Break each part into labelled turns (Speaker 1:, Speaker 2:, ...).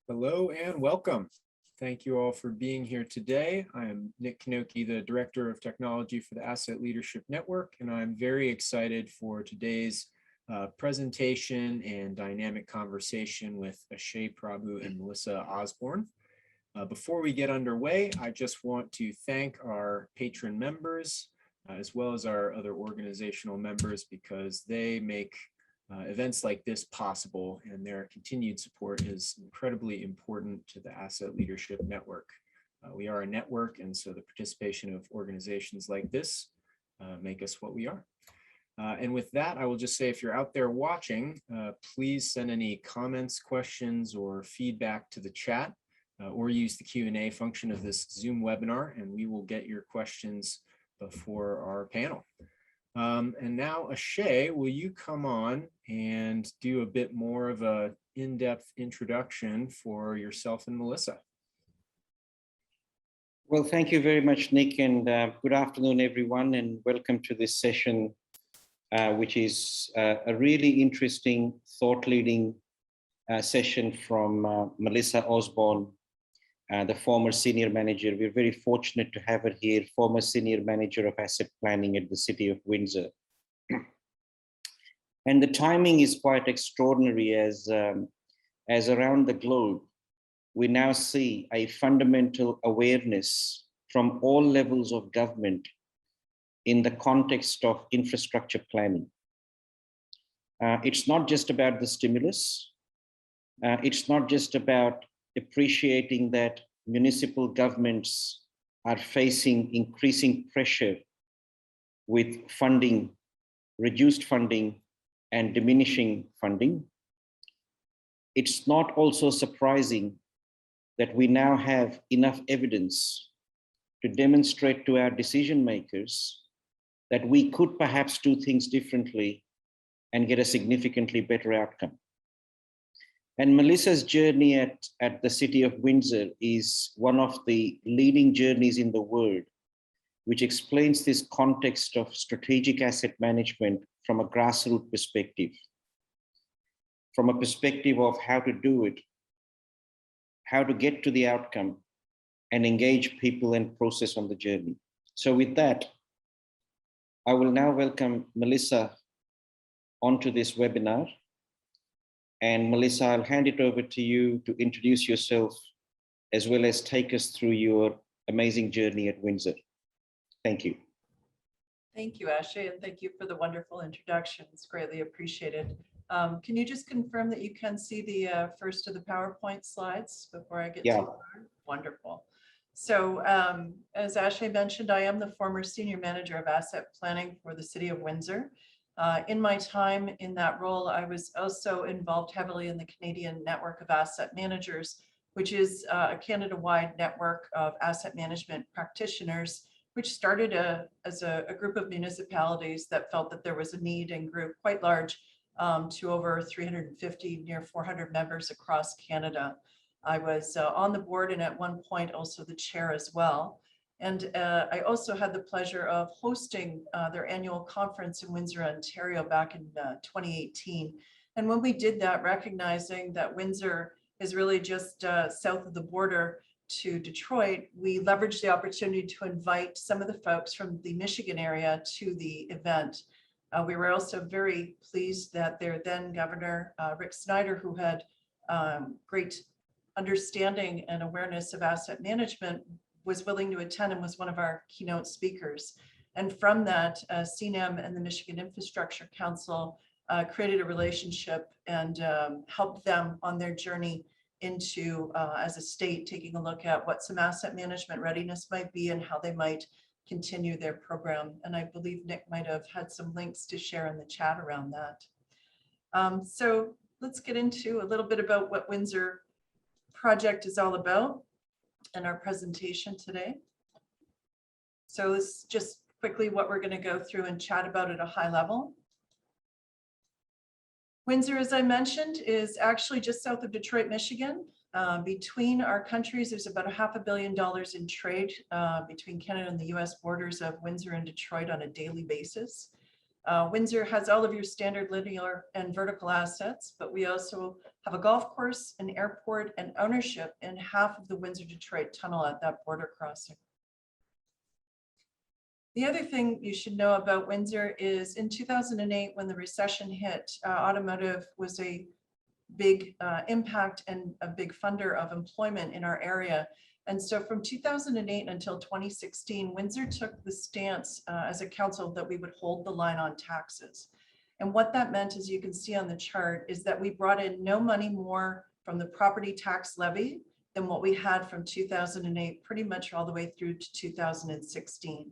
Speaker 1: Hello and welcome. Thank you all for being here today. I am Nick Kanoki, the Director of Technology for the Asset Leadership Network, and I'm very excited for today's presentation and dynamic conversation with Ashay Prabhu and Melissa Osborne. Before we get underway, I just want to thank our patron members as well as our other organizational members because they make events like this possible, and their continued support is incredibly important to the Asset Leadership Network. We are a network, and so the participation of organizations like this make us what we are. And with that, I will just say, if you're out there watching, please send any comments, questions, or feedback to the chat, or use the Q&A function of this Zoom webinar, and we will get your questions before our panel. And now, Ashay, will you come on and do a bit more of a in-depth introduction for yourself and Melissa?
Speaker 2: Well, thank you very much, Nick, and good afternoon, everyone, and welcome to this session, which is a really interesting, thought-leading session from Melissa Osborne, the former senior manager. We're very fortunate to have her here, former senior manager of asset planning at the city of Windsor. And the timing is quite extraordinary as around the globe, we now see a fundamental awareness from all levels of government in the context of infrastructure planning. It's not just about the stimulus. It's not just about appreciating that municipal governments are facing increasing pressure with funding, reduced funding, and diminishing funding. It's not also surprising that we now have enough evidence to demonstrate to our decision makers that we could perhaps do things differently and get a significantly better outcome. And Melissa's journey at the city of Windsor is one of the leading journeys in the world, which explains this context of strategic asset management from a grassroots perspective, from a perspective of how to do it, how to get to the outcome, and engage people and process on the journey. So with that, I will now welcome Melissa onto this webinar. And Melissa, I'll hand it over to you to introduce yourself, as well as take us through your amazing journey at Windsor. Thank you.
Speaker 3: Thank you, Ashay, and thank you for the wonderful introduction. It's greatly appreciated. Can you just confirm that you can see the first of the PowerPoint slides before I get too far? Wonderful. So as Ashay mentioned, I am the former senior manager of asset planning for the city of Windsor. In my time in that role, I was also involved heavily in the Canadian Network of Asset Managers, which is a Canada-wide network of asset management practitioners, which started as a group of municipalities that felt that there was a need and grew quite large to over 350, near 400 members across Canada. I was on the board and at one point also the chair as well. And I also had the pleasure of hosting their annual conference in Windsor, Ontario back in 2018. And when we did that, recognizing that Windsor is really just south of the border to Detroit, we leveraged the opportunity to invite some of the folks from the Michigan area to the event. We were also very pleased that their then governor, Rick Snyder, who had great understanding and awareness of asset management, was willing to attend and was one of our keynote speakers. And from that, CNAM and the Michigan Infrastructure Council created a relationship and helped them on their journey into, as a state, taking a look at what some asset management readiness might be and how they might continue their program. And I believe Nick might have had some links to share in the chat around that. So let's get into a little bit about what Windsor project is all about in our presentation today. So this is just quickly what we're going to go through and chat about at a high level. Windsor, as I mentioned, is actually just south of Detroit, Michigan. Between our countries, there's about $500 million in trade between Canada and the US borders of Windsor and Detroit on a daily basis. Windsor has all of your standard linear and vertical assets, but we also have a golf course, an airport, and ownership in half of the Windsor-Detroit tunnel at that border crossing. The other thing you should know about Windsor is in 2008, when the recession hit, automotive was a big impact and a big funder of employment in our area. And so from 2008 until 2016, Windsor took the stance as a council that we would hold the line on taxes. And what that meant, as you can see on the chart, is that we brought in no money more from the property tax levy than what we had from 2008, pretty much all the way through to 2016.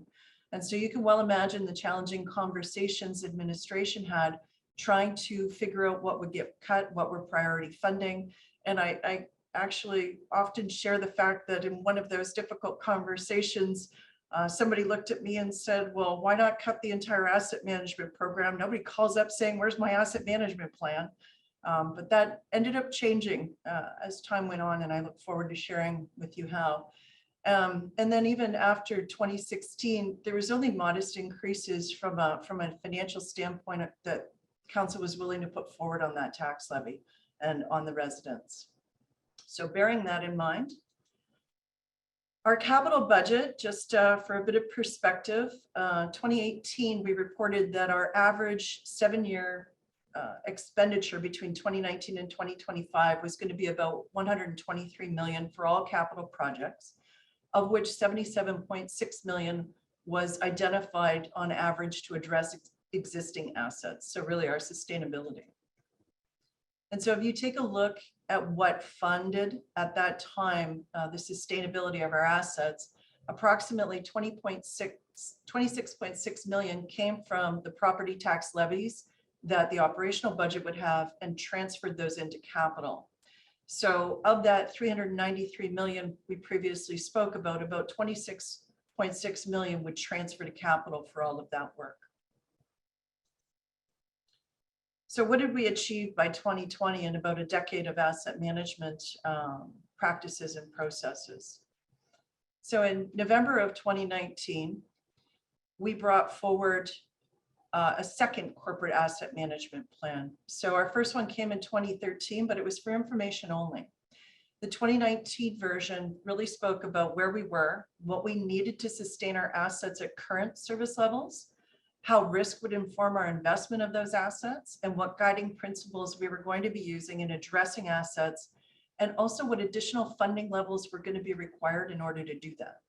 Speaker 3: And so you can well imagine the challenging conversations administration had trying to figure out what would get cut, what were priority funding. And I actually often share the fact that in one of those difficult conversations, somebody looked at me and said, well, why not cut the entire asset management program? Nobody calls up saying, where's my asset management plan? But that ended up changing as time went on, and I look forward to sharing with you how. And then even after 2016, there was only modest increases from a financial standpoint that council was willing to put forward on that tax levy and on the residents. So bearing that in mind, our capital budget, just for a bit of perspective, 2018, we reported that our average 7-year expenditure between 2019 and 2025 was going to be about $123 million for all capital projects, of which 77.6 million was identified on average to address existing assets. So really our sustainability. And so if you take a look at what funded at that time, the sustainability of our assets, approximately 26.6 million came from the property tax levies that the operational budget would have and transferred those into capital. So of that 393 million we previously spoke about 26.6 million would transfer to capital for all of that work. So what did we achieve by 2020 in about a decade of asset management practices and processes? So in November of 2019, we brought forward a second corporate asset management plan. So our first one came in 2013, but it was for information only. The 2019 version really spoke about where we were, what we needed to sustain our assets at current service levels, how risk would inform our investment of those assets, and what guiding principles we were going to be using in addressing assets, and also what additional funding levels were going to be required in order to do that.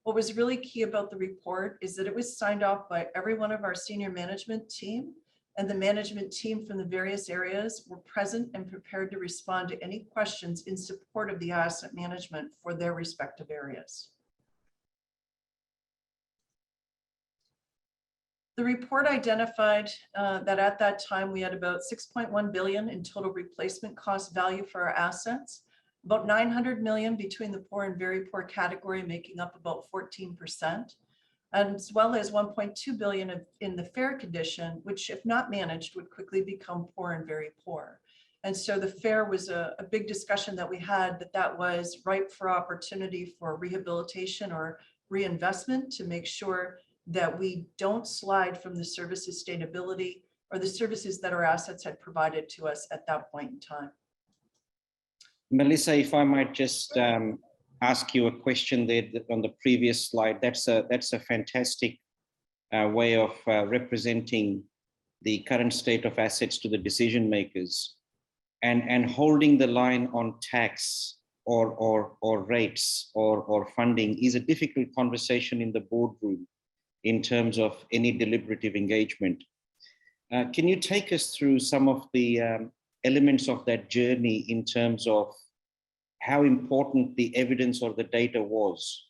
Speaker 3: What was really key about the report is that it was signed off by every one of our senior management team, and the management team from the various areas were present and prepared to respond to any questions in support of the asset management for their respective areas. The report identified that at that time we had about 6.1 billion in total replacement cost value for our assets, about 900 million between the poor and very poor category, making up about 14%, as well as 1.2 billion in the fair condition, which if not managed would quickly become poor and very poor. And so the fair was a big discussion that we had, that was ripe for opportunity for rehabilitation or reinvestment to make sure that we don't slide from the service sustainability or the services that our assets had provided to us at that point in time.
Speaker 2: Melissa, if I might just ask you a question there on the previous slide. That's a fantastic way of representing the current state of assets to the decision makers, and holding the line on tax or rates or funding is a difficult conversation in the boardroom in terms of any deliberative engagement. Can you take us through some of the elements of that journey in terms of how important the evidence or the data was,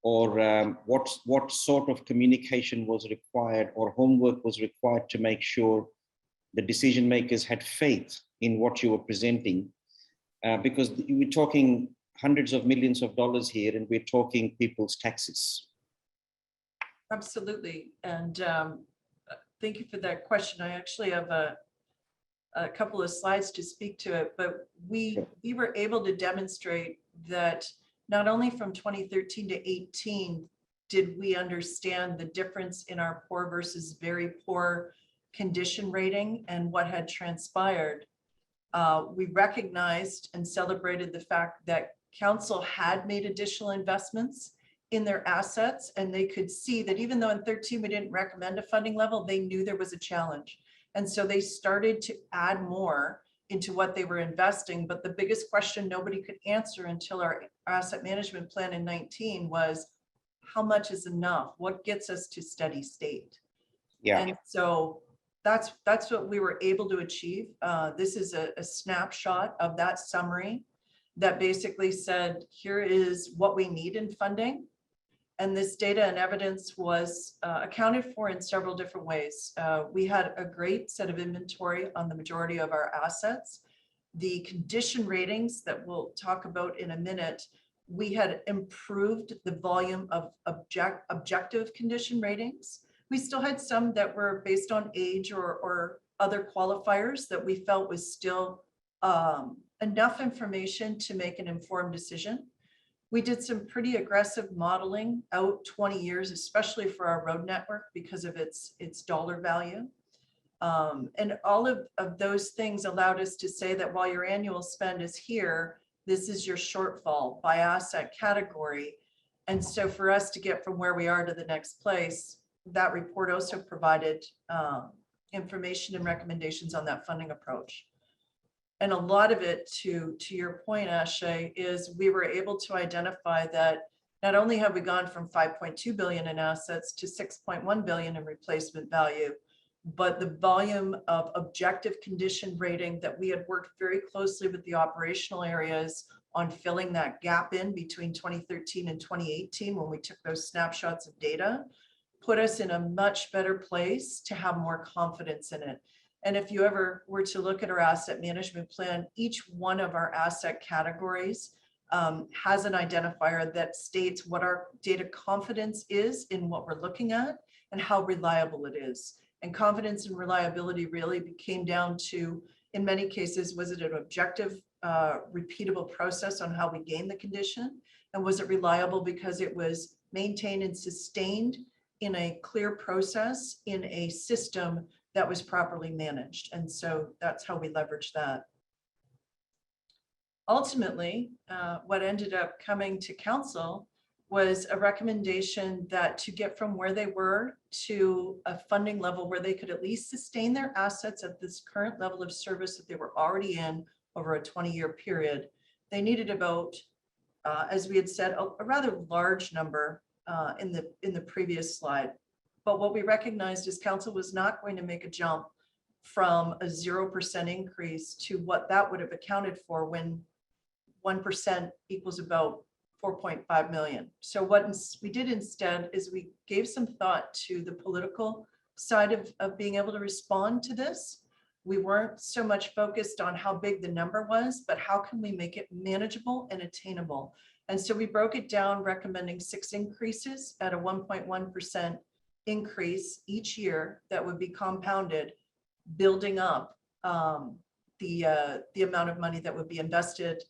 Speaker 2: or what sort of communication was required or homework was required to make sure the decision makers had faith in what you were presenting? Because we're talking hundreds of millions of dollars here, and we're talking people's taxes.
Speaker 3: Absolutely. And thank you for that question. I actually have a couple of slides to speak to it, but we were able to demonstrate that not only from 2013 to 18 did we understand the difference in our poor versus very poor condition rating and what had transpired, We recognized and celebrated the fact that council had made additional investments in their assets, and they could see that even though in 13 we didn't recommend a funding level, they knew there was a challenge. And so they started to add more into what they were investing. But the biggest question nobody could answer until our asset management plan in 19 was, how much is enough? What gets us to steady state?
Speaker 2: Yeah.
Speaker 3: And so that's what we were able to achieve. This is a snapshot of that summary that basically said, here is what we need in funding. And this data and evidence was accounted for in several different ways. We had a great set of inventory on the majority of our assets. The condition ratings that we'll talk about in a minute, we had improved the volume of objective condition ratings. We still had some that were based on age or other qualifiers that we felt was still enough information to make an informed decision. We did some pretty aggressive modeling out 20 years, especially for our road network because of its dollar value. And all of those things allowed us to say that while your annual spend is here, this is your shortfall by asset category. And so for us to get from where we are to the next place, that report also provided information and recommendations on that funding approach. And a lot of it, to your point, Ashay, is we were able to identify that not only have we gone from 5.2 billion in assets to 6.1 billion in replacement value, but the volume of objective condition rating that we had worked very closely with the operational areas on filling that gap in between 2013 and 2018 when we took those snapshots of data, put us in a much better place to have more confidence in it. And if you ever were to look at our asset management plan, each one of our asset categories has an identifier that states what our data confidence is in what we're looking at and how reliable it is. And confidence and reliability really came down to, in many cases, was it an objective, repeatable process on how we gain the condition? And was it reliable because it was maintained and sustained in a clear process in a system that was properly managed? And so that's how we leverage that. Ultimately, what ended up coming to council was a recommendation that to get from where they were to a funding level where they could at least sustain their assets at this current level of service that they were already in over a 20-year period, they needed about, as we had said, a rather large number in the previous slide. But what we recognized is council was not going to make a jump from a 0% increase to what that would have accounted for when 1% equals about 4.5 million. So what we did instead is we gave some thought to the political side of being able to respond to this. We weren't so much focused on how big the number was, but how can we make it manageable and attainable? And so we broke it down, recommending 6 increases at a 1.1% increase each year that would be compounded, building up the amount of money that would be invested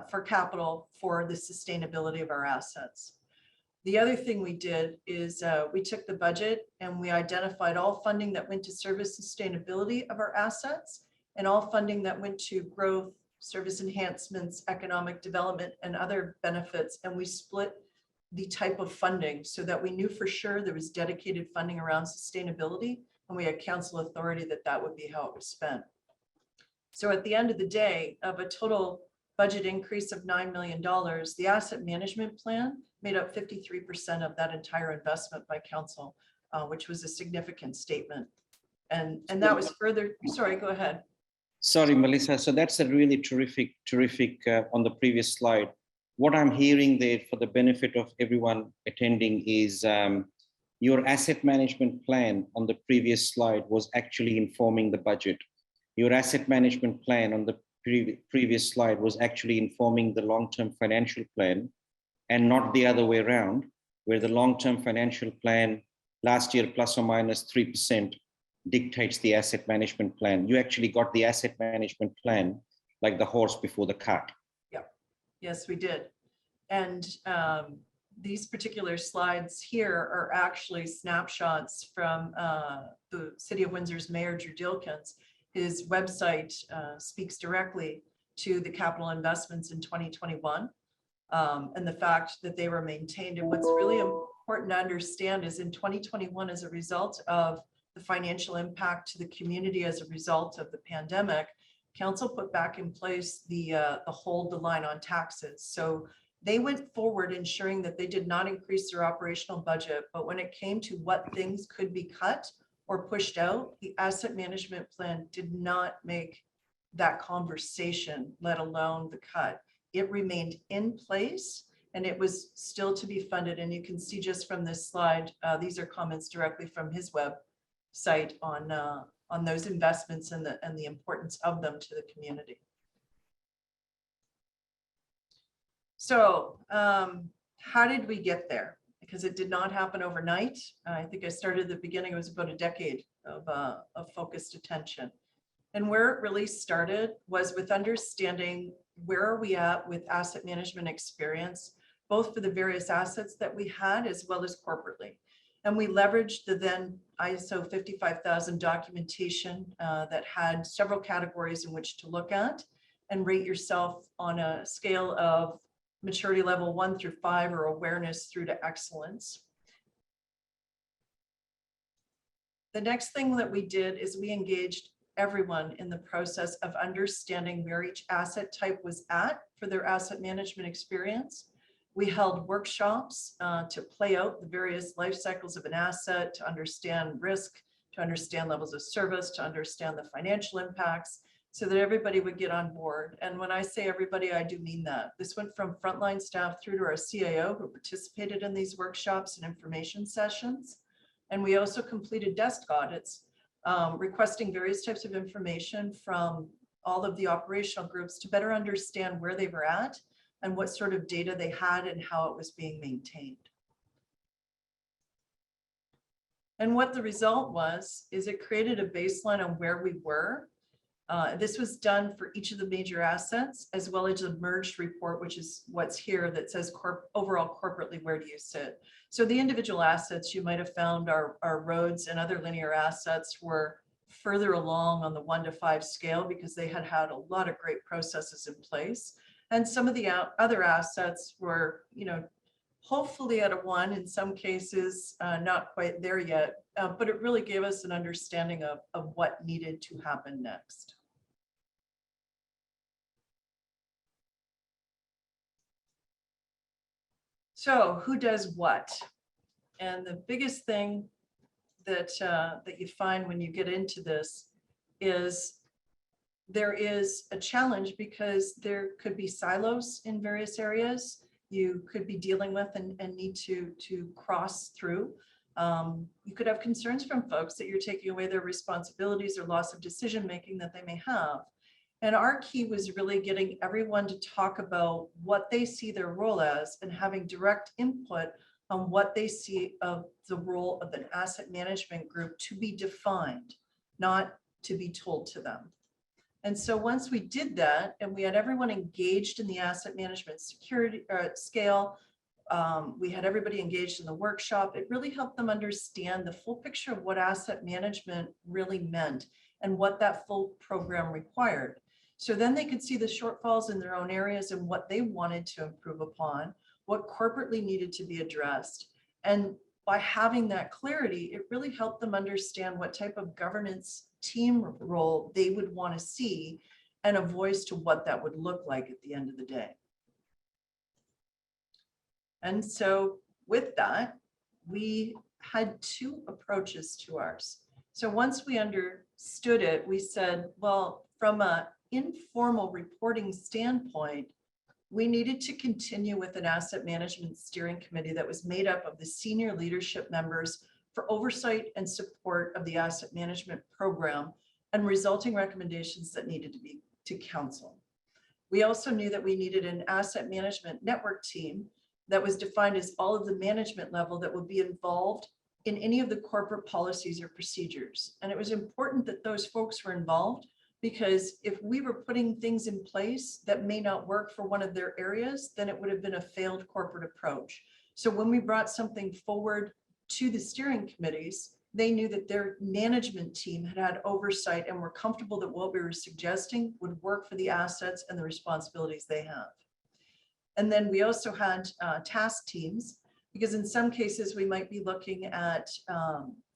Speaker 3: for capital for the sustainability of our assets. The other thing we did is we took the budget and we identified all funding that went to service sustainability of our assets and all funding that went to growth, service enhancements, economic development, and other benefits. And we split the type of funding so that we knew for sure there was dedicated funding around sustainability, and we had council authority that that would be how it was spent. So at the end of the day, of a total budget increase of $9 million, the asset management plan made up 53% of that entire investment by council, which was a significant statement. And that was further, sorry, go ahead.
Speaker 2: Sorry, Melissa. So that's a really terrific on the previous slide. What I'm hearing there for the benefit of everyone attending is your asset management plan on the previous slide was actually informing the budget. Your asset management plan on the previous slide was actually informing the long-term financial plan, and not the other way around, where the long-term financial plan last year plus or minus 3% dictates the asset management plan. You actually got the asset management plan like the horse before the cart.
Speaker 3: Yeah, yes, we did. And these particular slides here are actually snapshots from the City of Windsor's Mayor, Drew Dilkins. his website speaks directly to the capital investments in 2021 and the fact that they were maintained. And what's really important to understand is in 2021, as a result of the financial impact to the community as a result of the pandemic, council put back in place the hold the line on taxes. So they went forward ensuring that they did not increase their operational budget, but when it came to what things could be cut or pushed out, the asset management plan did not make that conversation, let alone the cut. It remained in place and it was still to be funded. And you can see just from this slide, these are comments directly from his website on those investments and the importance of them to the community. So how did we get there? Because it did not happen overnight. I think I started at the beginning, it was about a decade of focused attention. And where it really started was with understanding where are we at with asset management experience, both for the various assets that we had as well as corporately. And we leveraged the then ISO 55000 documentation that had several categories in which to look at and rate yourself on a scale of maturity level 1 through 5 or awareness through to excellence. The next thing that we did is we engaged everyone in the process of understanding where each asset type was at for their asset management experience. We held workshops to play out the various life cycles of an asset, to understand risk, to understand levels of service, to understand the financial impacts, so that everybody would get on board. And when I say everybody, I do mean that. This went from frontline staff through to our CIO who participated in these workshops and information sessions. And we also completed desk audits, requesting various types of information from all of the operational groups to better understand where they were at and what sort of data they had and how it was being maintained. And what the result was, is it created a baseline on where we were. This was done for each of the major assets, as well as a merged report, which is what's here that says overall corporately, where do you sit? So the individual assets you might have found our roads and other linear assets were further along on the 1 to 5 scale because they had had a lot of great processes in place. And some of the other assets were, hopefully at a 1, in some cases, not quite there yet, but it really gave us an understanding of what needed to happen next. So who does what? And the biggest thing that you find when you get into this is there is a challenge because there could be silos in various areas you could be dealing with and need to cross through. You could have concerns from folks that you're taking away their responsibilities or loss of decision-making that they may have. And our key was really getting everyone to talk about what they see their role as and having direct input on what they see of the role of an asset management group to be defined, not to be told to them. And so once we did that and we had everyone engaged in the asset management security scale, we had everybody engaged in the workshop, it really helped them understand the full picture of what asset management really meant and what that full program required. So then they could see the shortfalls in their own areas and what they wanted to improve upon, what corporately needed to be addressed. And by having that clarity, it really helped them understand what type of governance team role they would want to see and a voice to what that would look like at the end of the day. And so with that, we had 2 approaches to ours. So once we understood it, we said, well, from an informal reporting standpoint, we needed to continue with an asset management steering committee that was made up of the senior leadership members for oversight and support of the asset management program and resulting recommendations that needed to be to council. We also knew that we needed an asset management network team that was defined as all of the management level that would be involved in any of the corporate policies or procedures. And it was important that those folks were involved because if we were putting things in place that may not work for one of their areas, then it would have been a failed corporate approach. So when we brought something forward to the steering committees, they knew that their management team had had oversight and were comfortable that what we were suggesting would work for the assets and the responsibilities they have. And then we also had task teams, because in some cases we might be looking at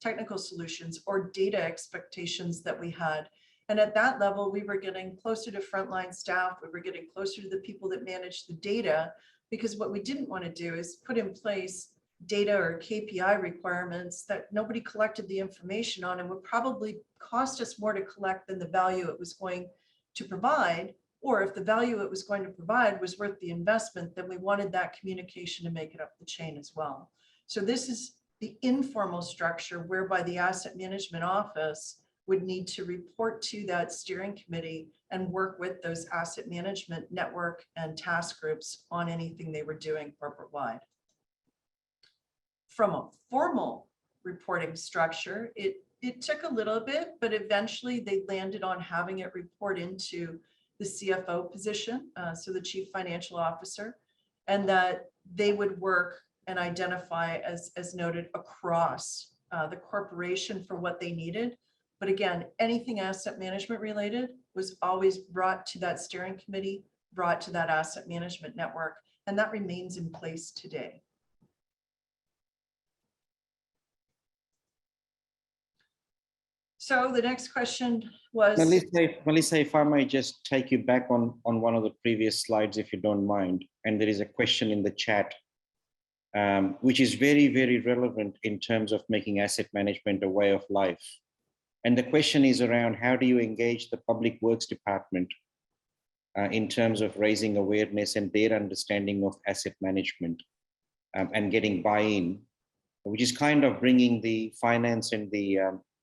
Speaker 3: technical solutions or data expectations that we had. And at that level, we were getting closer to frontline staff. We were getting closer to the people that manage the data, because what we didn't want to do is put in place data or KPI requirements that nobody collected the information on and would probably cost us more to collect than the value it was going to provide. Or if the value it was going to provide was worth the investment, then we wanted that communication to make it up the chain as well. So this is the informal structure whereby the asset management office would need to report to that steering committee and work with those asset management network and task groups on anything they were doing corporate-wide. From a formal reporting structure, it took a little bit, but eventually they landed on having it report into the CFO position, so the Chief Financial Officer, and that they would work and identify, as noted, across the corporation for what they needed. But again, anything asset management related was always brought to that steering committee, brought to that asset management network, and that remains in place today. So the next question was—
Speaker 2: Melissa, if I might just take you back on one of the previous slides, if you don't mind. And there is a question in the chat, which is very, very relevant in terms of making asset management a way of life. And the question is around, how do you engage the Public Works Department in terms of raising awareness and their understanding of asset management and getting buy-in, which is kind of bringing the finance and the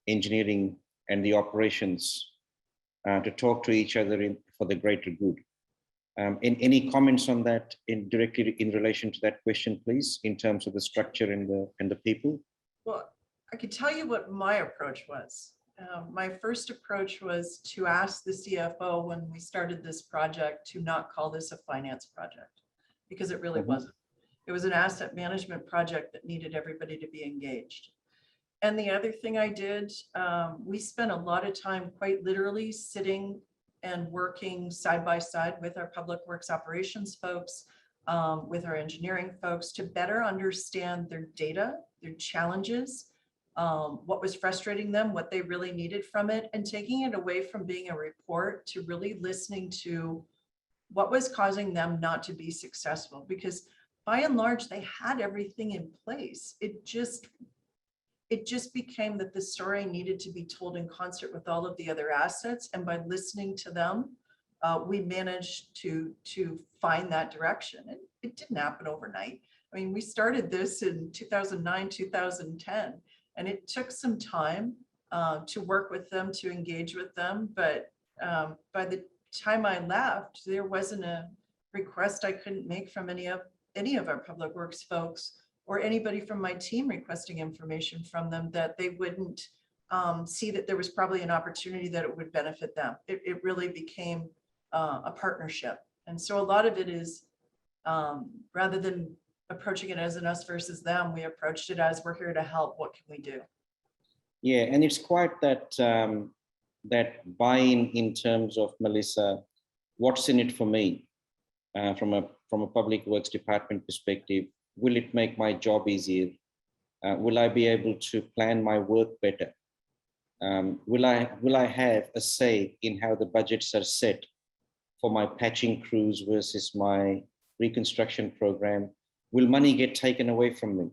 Speaker 2: engineering and the operations to talk to each other for the greater good. Any comments on that directly in relation to that question, please, in terms of the structure and the people?
Speaker 3: Well, I could tell you what my approach was. My first approach was to ask the CFO when we started this project to not call this a finance project, because it really wasn't. It was an asset management project that needed everybody to be engaged. And the other thing I did, we spent a lot of time quite literally sitting and working side by side with our public works operations folks, with our engineering folks, to better understand their data, their challenges, what was frustrating them, what they really needed from it, and taking it away from being a report to really listening to what was causing them not to be successful. Because by and large, they had everything in place. It just became that the story needed to be told in concert with all of the other assets. And by listening to them, we managed to find that direction. And it didn't happen overnight. I mean, we started this in 2009, 2010, and it took some time to work with them, to engage with them. But by the time I left, there wasn't a request I couldn't make from any of our public works folks, or anybody from my team requesting information from them, that they wouldn't see that there was probably an opportunity that it would benefit them. It really became a partnership. And so a lot of it is, rather than approaching it as an us versus them, we approached it as, we're here to help, what can we do? Yeah,
Speaker 2: and it's quite that that buy-in in terms of, Melissa, what's in it for me from a public works department perspective. Will it make my job easier? Will I be able to plan my work better? Will I have a say in how the budgets are set for my patching crews versus my reconstruction program? Will money get taken away from me?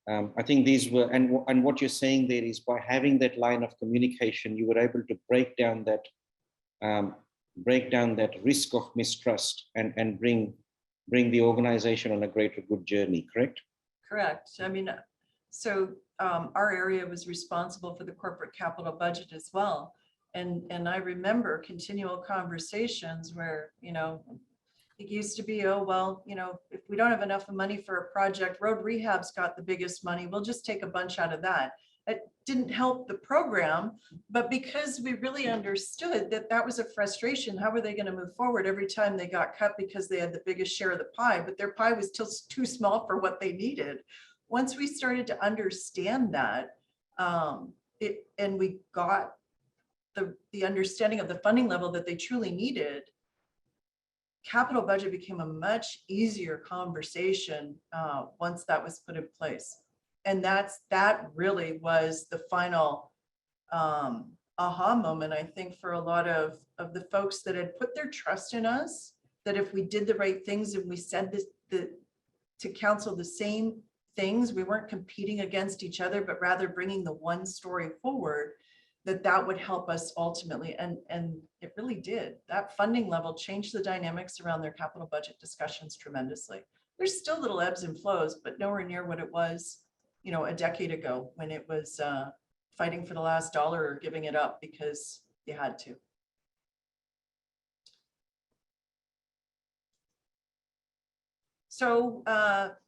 Speaker 2: I think these were, and what you're saying there is, by having that line of communication, you were able to break down that risk of mistrust and bring the organization on a greater good journey, correct?
Speaker 3: Correct. I mean, so our area was responsible for the corporate capital budget as well. And I remember continual conversations where, it used to be, oh, well, if we don't have enough money for a project, road rehab's got the biggest money, we'll just take a bunch out of that. It didn't help the program, but because we really understood that that was a frustration, how were they going to move forward every time they got cut because they had the biggest share of the pie, but their pie was still too small for what they needed. Once we started to understand that, And we got the understanding of the funding level that they truly needed, capital budget became a much easier conversation once that was put in place. And that really was the final aha moment, I think, for a lot of the folks that had put their trust in us, that if we did the right things and we said this, to council the same things, we weren't competing against each other, but rather bringing the one story forward, that would help us ultimately. And it really did. That funding level changed the dynamics around their capital budget discussions tremendously. There's still little ebbs and flows, but nowhere near what it was, you know, a decade ago, when it was fighting for the last dollar or giving it up because you had to. So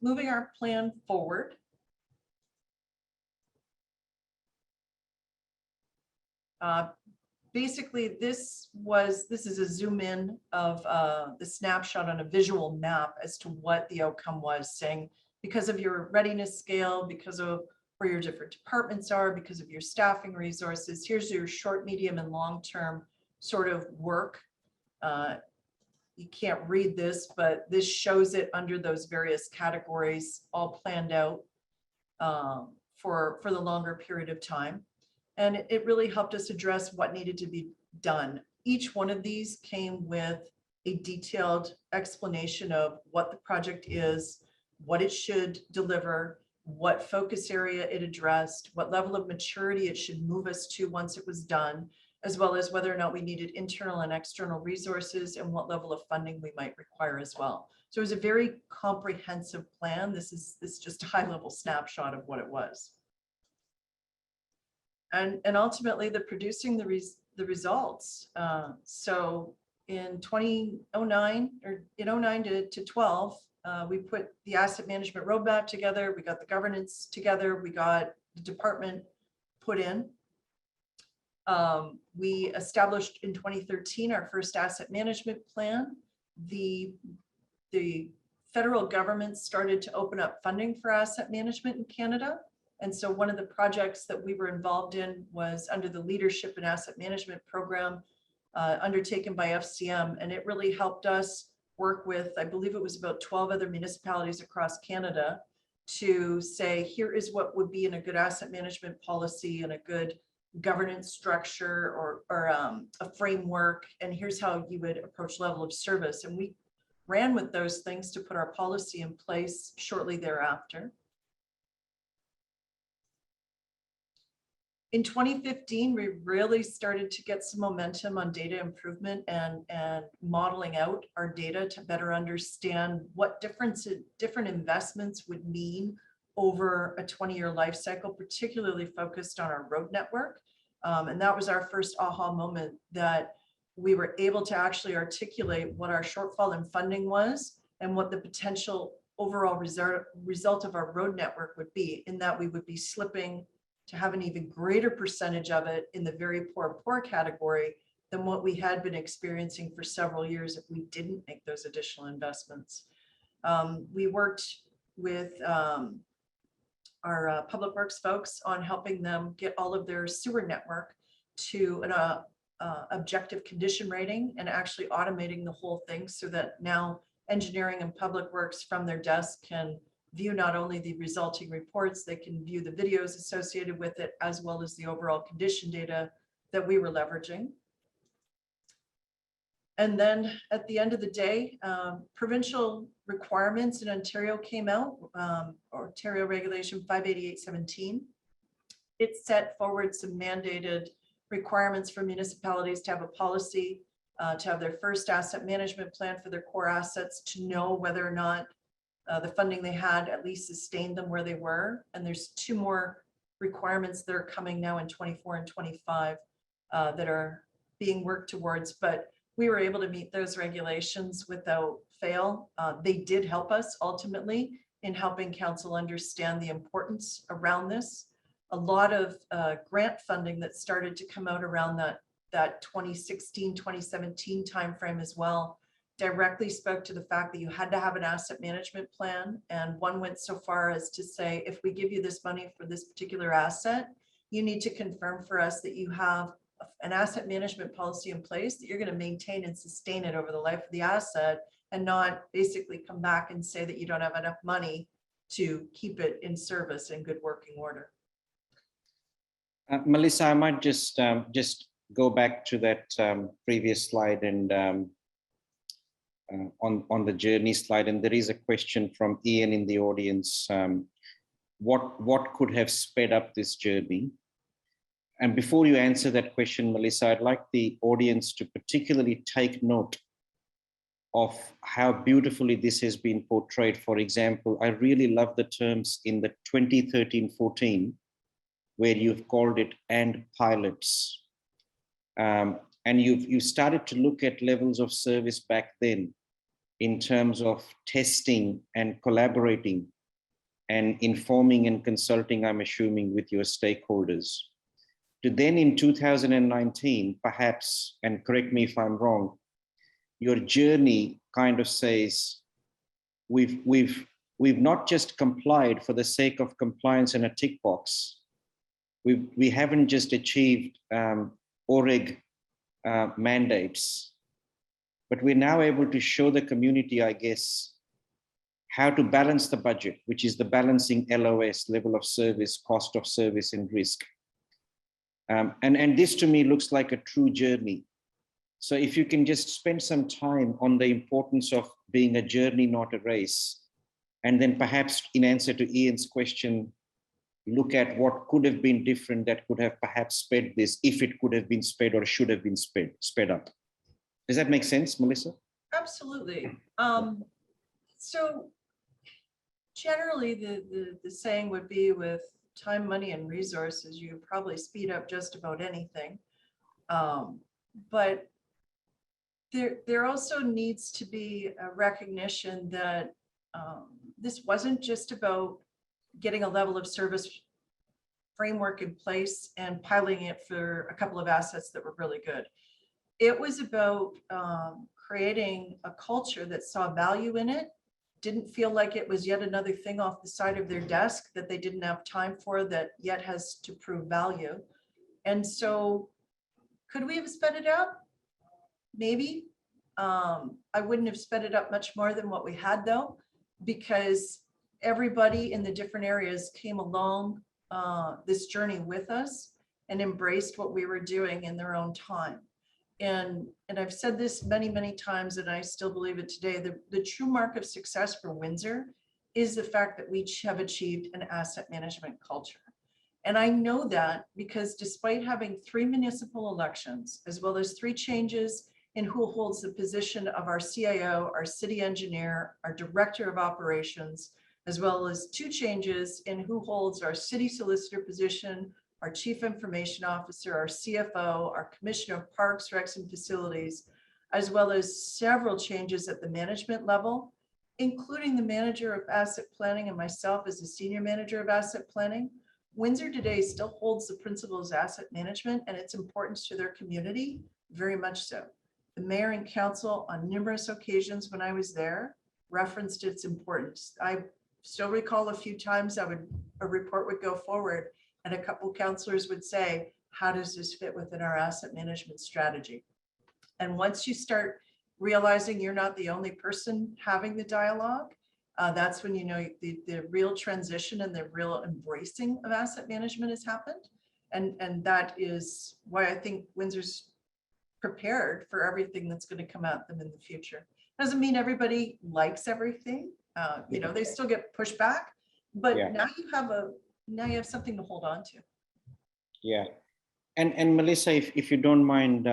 Speaker 3: moving our plan forward. Basically, this is a zoom in of the snapshot on a visual map as to what the outcome was, saying because of your readiness scale, because of where your different departments are, because of your staffing resources, here's your short, medium, and long-term sort of work. You can't read this, but this shows it under those various categories, all planned out for the longer period of time. And it really helped us address what needed to be done. Each one of these came with a detailed explanation of what the project is, what it should deliver, what focus area it addressed, what level of maturity it should move us to once it was done, as well as whether or not we needed internal and external resources and what level of funding we might require as well. So it was a very comprehensive plan. This is just a high-level snapshot of what it was. And ultimately, producing the results. So in 2009, or in 09 to 12, we put the asset management roadmap together. We got the governance together. We got the department put in. We established in 2013 our first asset management plan. The federal government started to open up funding for asset management in Canada. And so one of the projects that we were involved in was under the Leadership and Asset Management Program undertaken by FCM. And it really helped us work with, I believe it was about 12 other municipalities across Canada, to say, here is what would be in a good asset management policy and a good governance structure or a framework. And here's how you would approach level of service. And we ran with those things to put our policy in place shortly thereafter. In 2015, we really started to get some momentum on data improvement and modeling out our data to better understand what different investments would mean over a 20-year life cycle, particularly focused on our road network. And that was our first aha moment, that we were able to actually articulate what our shortfall in funding was and what the potential overall result of our road network would be, in that we would be slipping to have an even greater percentage of it in the very poor category than what we had been experiencing for several years if we didn't make those additional investments. We worked with our public works folks on helping them get all of their sewer network to an objective condition rating, and actually automating the whole thing so that now engineering and public works from their desk can view not only the resulting reports, they can view the videos associated with it, as well as the overall condition data that we were leveraging. And then at the end of the day, provincial requirements in Ontario came out, Ontario Regulation 588.17. It set forward some mandated requirements for municipalities to have a policy, to have their first asset management plan for their core assets, to know whether or not the funding they had at least sustained them where they were. And there's two more requirements that are coming now in 24 and 25 that are being worked towards, but we were able to meet those regulations without fail. They did help us ultimately in helping council understand the importance around this. A lot of grant funding that started to come out around that 2016, 2017 timeframe as well, directly spoke to the fact that you had to have an asset management plan. And one went so far as to say, if we give you this money for this particular asset, you need to confirm for us that you have an asset management policy in place, that you're going to maintain and sustain it over the life of the asset, and not basically come back and say that you don't have enough money to keep it in service in good working order.
Speaker 2: Melissa, I might just go back to that previous slide and on the journey slide, and there is a question from Ian in the audience. What could have sped up this journey? And before you answer that question, Melissa, I'd like the audience to particularly take note of how beautifully this has been portrayed. For example, I really love the terms in the 2013-14, where you've called it "and pilots." And you started to look at levels of service back then in terms of testing and collaborating and informing and consulting, I'm assuming, with your stakeholders. To then in 2019, perhaps, and correct me if I'm wrong, your journey kind of says, we've not just complied for the sake of compliance and a tick box. We haven't just achieved OREG mandates, but we're now able to show the community, I guess, how to balance the budget, which is the balancing LOS, level of service, cost of service, and risk. And this to me looks like a true journey. So if you can just spend some time on the importance of being a journey, not a race, and then perhaps in answer to Ian's question, look at what could have been different that could have perhaps sped this, if it could have been sped or should have been sped up. Does that make sense, Melissa?
Speaker 3: Absolutely. So generally the saying would be, with time, money, and resources, you probably speed up just about anything. But there also needs to be a recognition that this wasn't just about getting a level of service framework in place and piloting it for a couple of assets that were really good. It was about creating a culture that saw value in it, didn't feel like it was yet another thing off the side of their desk that they didn't have time for, that yet has to prove value. And so could we have sped it up? Maybe. I wouldn't have sped it up much more than what we had, though, because everybody in the different areas came along this journey with us and embraced what we were doing in their own time. And I've said this many, many times, and I still believe it today, the true mark of success for Windsor is the fact that we have achieved an asset management culture. And I know that because despite having 3 municipal elections, as well as 3 changes in who holds the position of our CIO, our city engineer, our director of operations, as well as 2 changes in who holds our city solicitor position, our chief information officer, our CFO, our commissioner of parks, recs, and facilities, as well as several changes at the management level, including the manager of asset planning and myself as the senior manager of asset planning. Windsor today still holds the principles of asset management and its importance to their community, very much so. The mayor and council on numerous occasions when I was there referenced its importance. I still recall a few times a report would go forward and a couple councilors would say, how does this fit within our asset management strategy? And once you start realizing you're not the only person having the dialogue, that's when you know the real transition and the real embracing of asset management has happened. And that is why I think Windsor's prepared for everything that's going to come at them in the future. Doesn't mean everybody likes everything. You know, they still get pushed back, but now you have something to hold on to.
Speaker 2: Yeah. And Melissa, if you don't mind,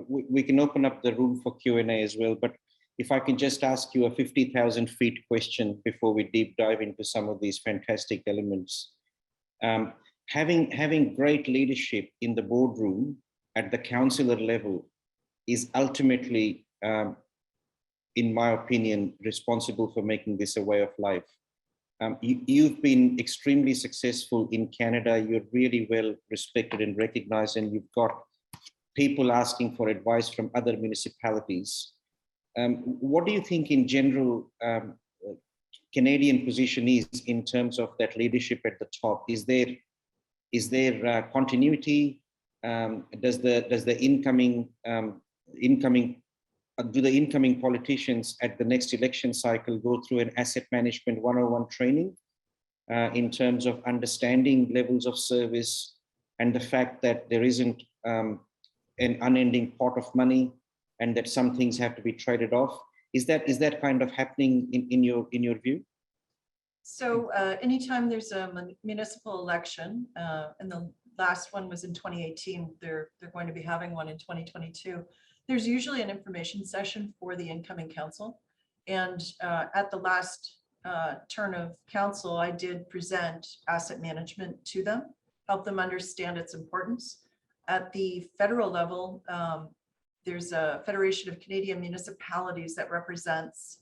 Speaker 2: we can open up the room for Q&A as well, but if I can just ask you a 50,000 feet question before we deep dive into some of these fantastic elements. Having great leadership in the boardroom at the councillor level is ultimately, in my opinion, responsible for making this a way of life. You've been extremely successful in Canada. You're really well respected and recognized, and you've got people asking for advice from other municipalities. What do you think in general Canadian position is in terms of that leadership at the top? Is there Is there continuity? Does the incoming do the incoming politicians at the next election cycle go through an asset management 101 training in terms of understanding levels of service and the fact that there isn't an unending pot of money and that some things have to be traded off? Is that kind of happening in your view?
Speaker 3: So anytime there's a municipal election, and the last one was in 2018, they're going to be having one in 2022. There's usually an information session for the incoming council. And at the last turn of council, I did present asset management to them, help them understand its importance. At the federal level, there's a Federation of Canadian Municipalities that represents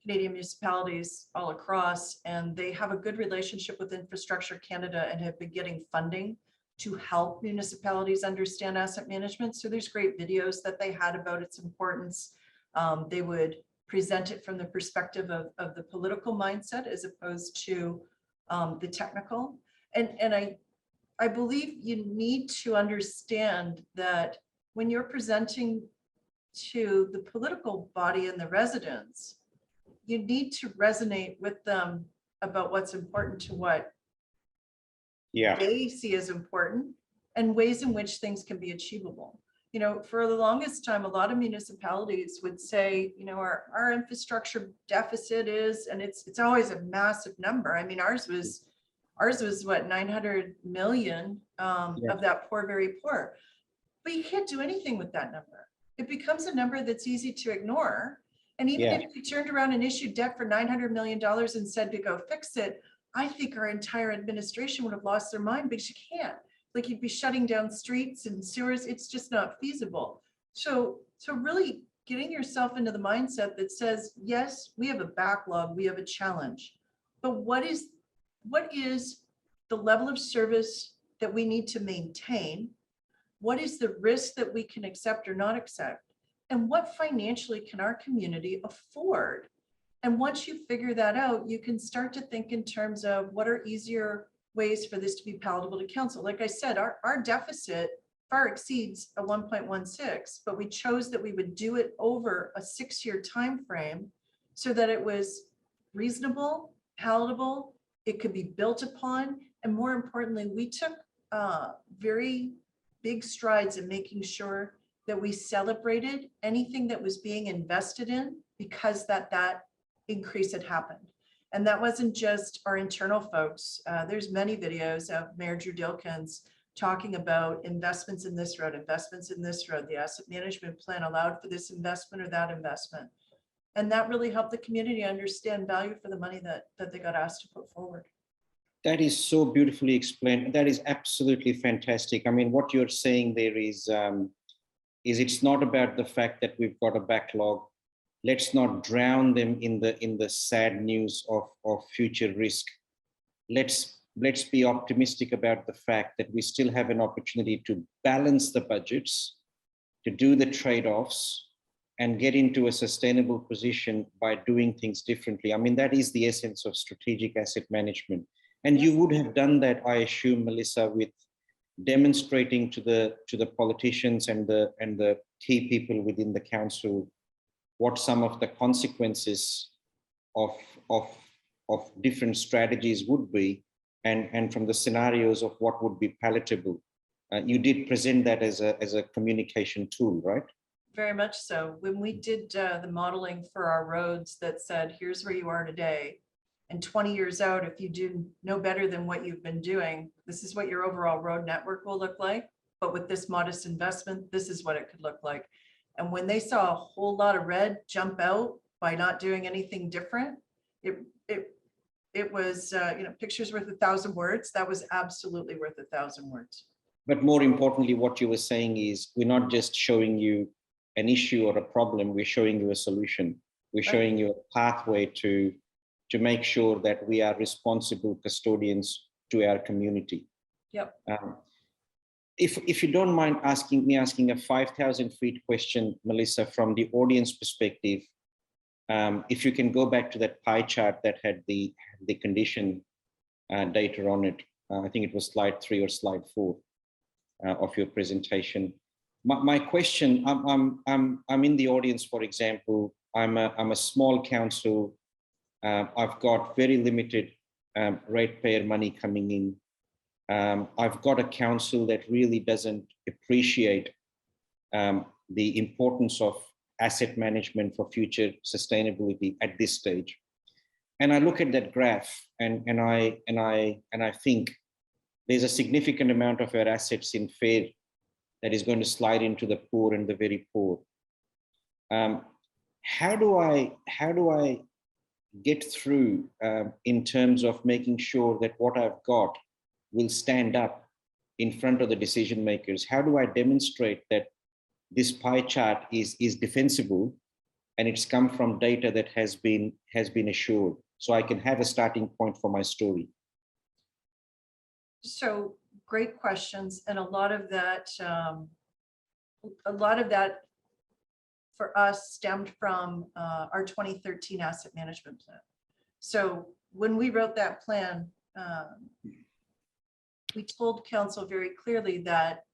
Speaker 3: Canadian municipalities all across, and they have a good relationship with Infrastructure Canada and have been getting funding to help municipalities understand asset management. So there's great videos that they had about its importance. They would present it from the perspective of the political mindset as opposed to the technical. And I believe you need to understand that when you're presenting to the political body and the residents, you need to resonate with them about what's important to what they see as important and ways in which things can be achievable. You know, for the longest time, a lot of municipalities would say, you know, our infrastructure deficit is, and it's always a massive number. I mean, ours was what, 900 million of that poor, very poor. But you can't do anything with that number. It becomes a number that's easy to ignore. And even if you turned around and issued debt for $900 million and said to go fix it, I think our entire administration would have lost their mind because you can't. Like, you'd be shutting down streets and sewers. It's just not feasible. So really getting yourself into the mindset that says, yes, we have a backlog, we have a challenge, but what is the level of service that we need to maintain? What is the risk that we can accept or not accept? And what financially can our community afford? And once you figure that out, you can start to think in terms of what are easier ways for this to be palatable to council. Like I said, our deficit far exceeds a 1.16, but we chose that we would do it over a 6-year time frame so that it was reasonable, palatable, it could be built upon, and more importantly, we took very big strides in making sure that we celebrated anything that was being invested in because that increase had happened. And that wasn't just our internal folks. There's many videos of Mayor Drew Dilkins talking about investments in this road, investments in this road. The asset management plan allowed for this investment or that investment. And that really helped the community understand value for the money that they got asked to put forward.
Speaker 2: That is so beautifully explained. That is absolutely fantastic. I mean, what you're saying there is it's not about the fact that we've got a backlog. Let's not drown them in the sad news of future risk. Let's be optimistic about the fact that we still have an opportunity to balance the budgets, to do the trade-offs, and get into a sustainable position by doing things differently. I mean, that is the essence of strategic asset management. And you would have done that, I assume, Melissa, with demonstrating to the politicians and the key people within the council what some of the consequences of different strategies would be, and from the scenarios of what would be palatable. You did present that as a communication tool, right?
Speaker 3: Very much so. When we did the modeling for our roads that said, here's where you are today, and 20 years out, if you do no better than what you've been doing, this is what your overall road network will look like. But with this modest investment, this is what it could look like. And when they saw a whole lot of red jump out by not doing anything different, it was, pictures worth 1,000 words. That was absolutely worth 1,000 words.
Speaker 2: But more importantly, what you were saying is, we're not just showing you an issue or a problem, we're showing you a solution. We're showing you a pathway to make sure that we are responsible custodians to our community.
Speaker 3: Yep.
Speaker 2: If you don't mind asking a 5,000 feet question, Melissa, from the audience perspective, if you can go back to that pie chart that had the condition data on it. I think it was slide 3 or slide 4 of your presentation. My question, I'm in the audience, for example, I'm a small council. I've got very limited ratepayer money coming in. I've got a council that really doesn't appreciate the importance of asset management for future sustainability at this stage. And I look at that graph and I think there's a significant amount of our assets in FAIR that is going to slide into the poor and the very poor. How do I get through in terms of making sure that what I've got will stand up in front of the decision makers? How do I demonstrate that this pie chart is defensible and it's come from data that has been assured, so I can have a starting point for my story?
Speaker 3: So great questions, and a lot of that for us stemmed from our 2013 asset management plan. So when we wrote that plan, we told council very clearly that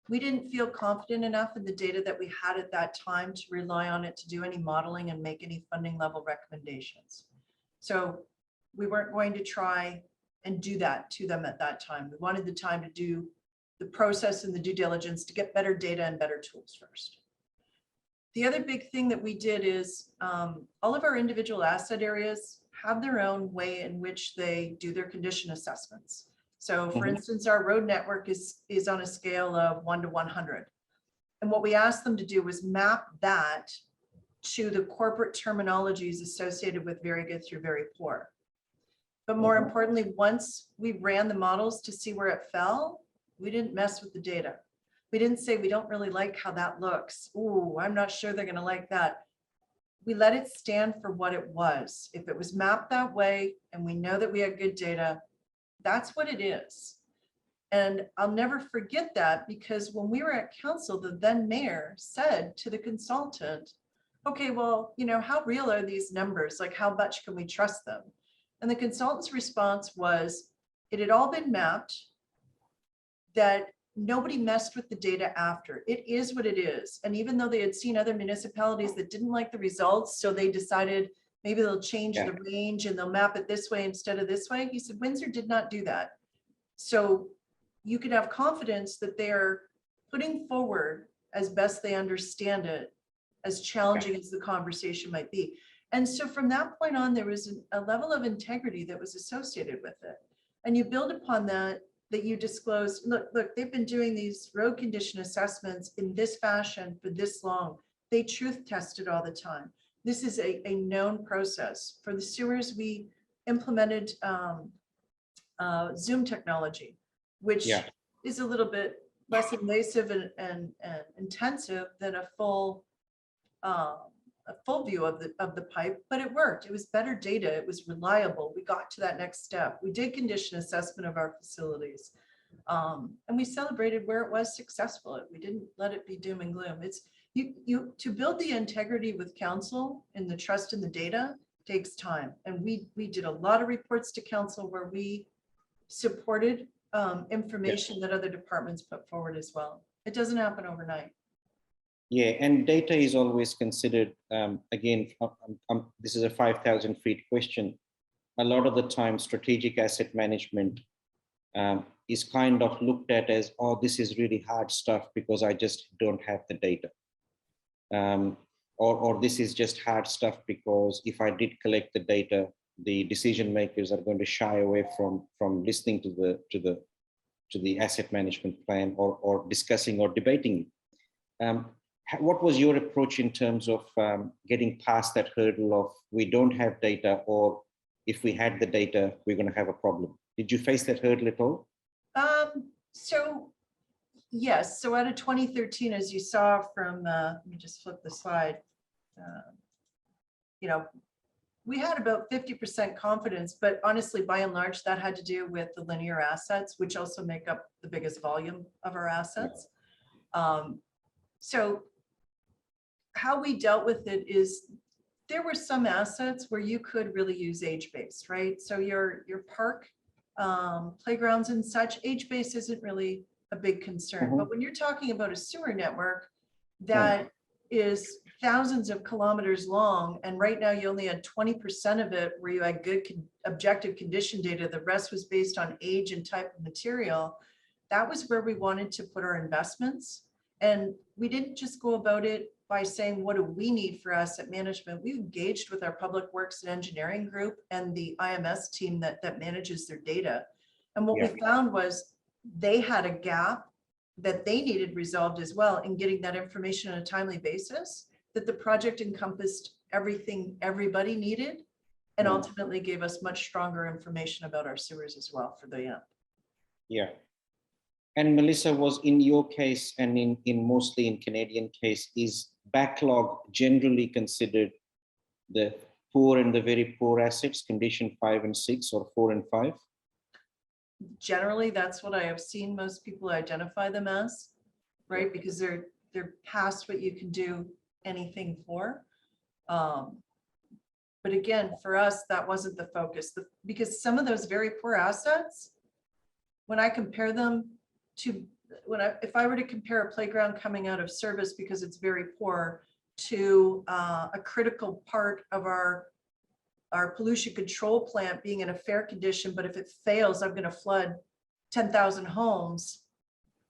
Speaker 3: we didn't feel confident enough in the data that we had at that time to rely on it to do any modeling and make any funding level recommendations. So we weren't going to try and do that to them at that time. We wanted the time to do the process and the due diligence to get better data and better tools first. The other big thing that we did is all of our individual asset areas have their own way in which they do their condition assessments. So for instance, our road network is on a scale of 1 to 100. And what we asked them to do was map that to the corporate terminologies associated with very good through very poor. But more importantly, once we ran the models to see where it fell, we didn't mess with the data. We didn't say, we don't really like how that looks. Ooh, I'm not sure they're going to like that. We let it stand for what it was. If it was mapped that way and we know that we had good data, that's what it is. And I'll never forget that, because when we were at council, the then mayor said to the consultant, okay, well, you know, how real are these numbers? Like, how much can we trust them? And the consultant's response was, it had all been mapped, that nobody messed with the data after. It is what it is. And even though they had seen other municipalities that didn't like the results, so they decided maybe they'll change the range and they'll map it this way instead of this way. He said, Windsor did not do that. So you can have confidence that they're putting forward as best they understand it, as challenging as the conversation might be. And so from that point on, there was a level of integrity that was associated with it. And you build upon that, that you disclose, look, they've been doing these road condition assessments in this fashion for this long. They truth test it all the time. This is a known process. For the sewers, we implemented Zoom technology, which is a little bit less invasive and intensive than a full view of the pipe, but it worked. It was better data. It was reliable. We got to that next step. We did condition assessment of our facilities, and we celebrated where it was successful. We didn't let it be doom and gloom. It's you to build the integrity with council and the trust in the data takes time. And we did a lot of reports to council where we supported information that other departments put forward as well. It doesn't happen overnight.
Speaker 2: Yeah, and data is always considered, again, this is a 5,000 feet question. A lot of the time, strategic asset management is kind of looked at as, oh, this is really hard stuff because I just don't have the data. Or this is just hard stuff because if I did collect the data, the decision makers are going to shy away from listening to the asset management plan or discussing or debating it. What was your approach in terms of getting past that hurdle of we don't have data, or if we had the data, we're going to have a problem? Did you face that hurdle at all?
Speaker 3: So yes. So out of 2013, as you saw from, let me just flip the slide. You know, we had about 50% confidence, but honestly, by and large, that had to do with the linear assets, which also make up the biggest volume of our assets. So how we dealt with it is there were some assets where you could really use age-based, right? So your park playgrounds and such, age base isn't really a big concern. But when you're talking about a sewer network that is thousands of kilometers long, and right now you only had 20% of it where you had good objective condition data, the rest was based on age and type of material, that was where we wanted to put our investments. And we didn't just go about it by saying, what do we need for asset management? We engaged with our public works and engineering group and the IMS team that manages their data. And what we found was they had a gap that they needed resolved as well in getting that information on a timely basis, that the project encompassed everything everybody needed, and ultimately gave us much stronger information about our sewers as well for the end.
Speaker 2: Yeah. And Melissa, was in your case and in mostly in Canadian case, is backlog generally considered the poor and the very poor assets, condition 5 and 6 or 4 and 5?
Speaker 3: Generally, that's what I have seen most people identify them as, right? Because they're past what you can do anything for. But again, for us, that wasn't the focus, because some of those very poor assets, when I compare them to, if I were to compare a playground coming out of service because it's very poor to a critical part of our pollution control plant being in a fair condition, but if it fails, I'm going to flood 10,000 homes.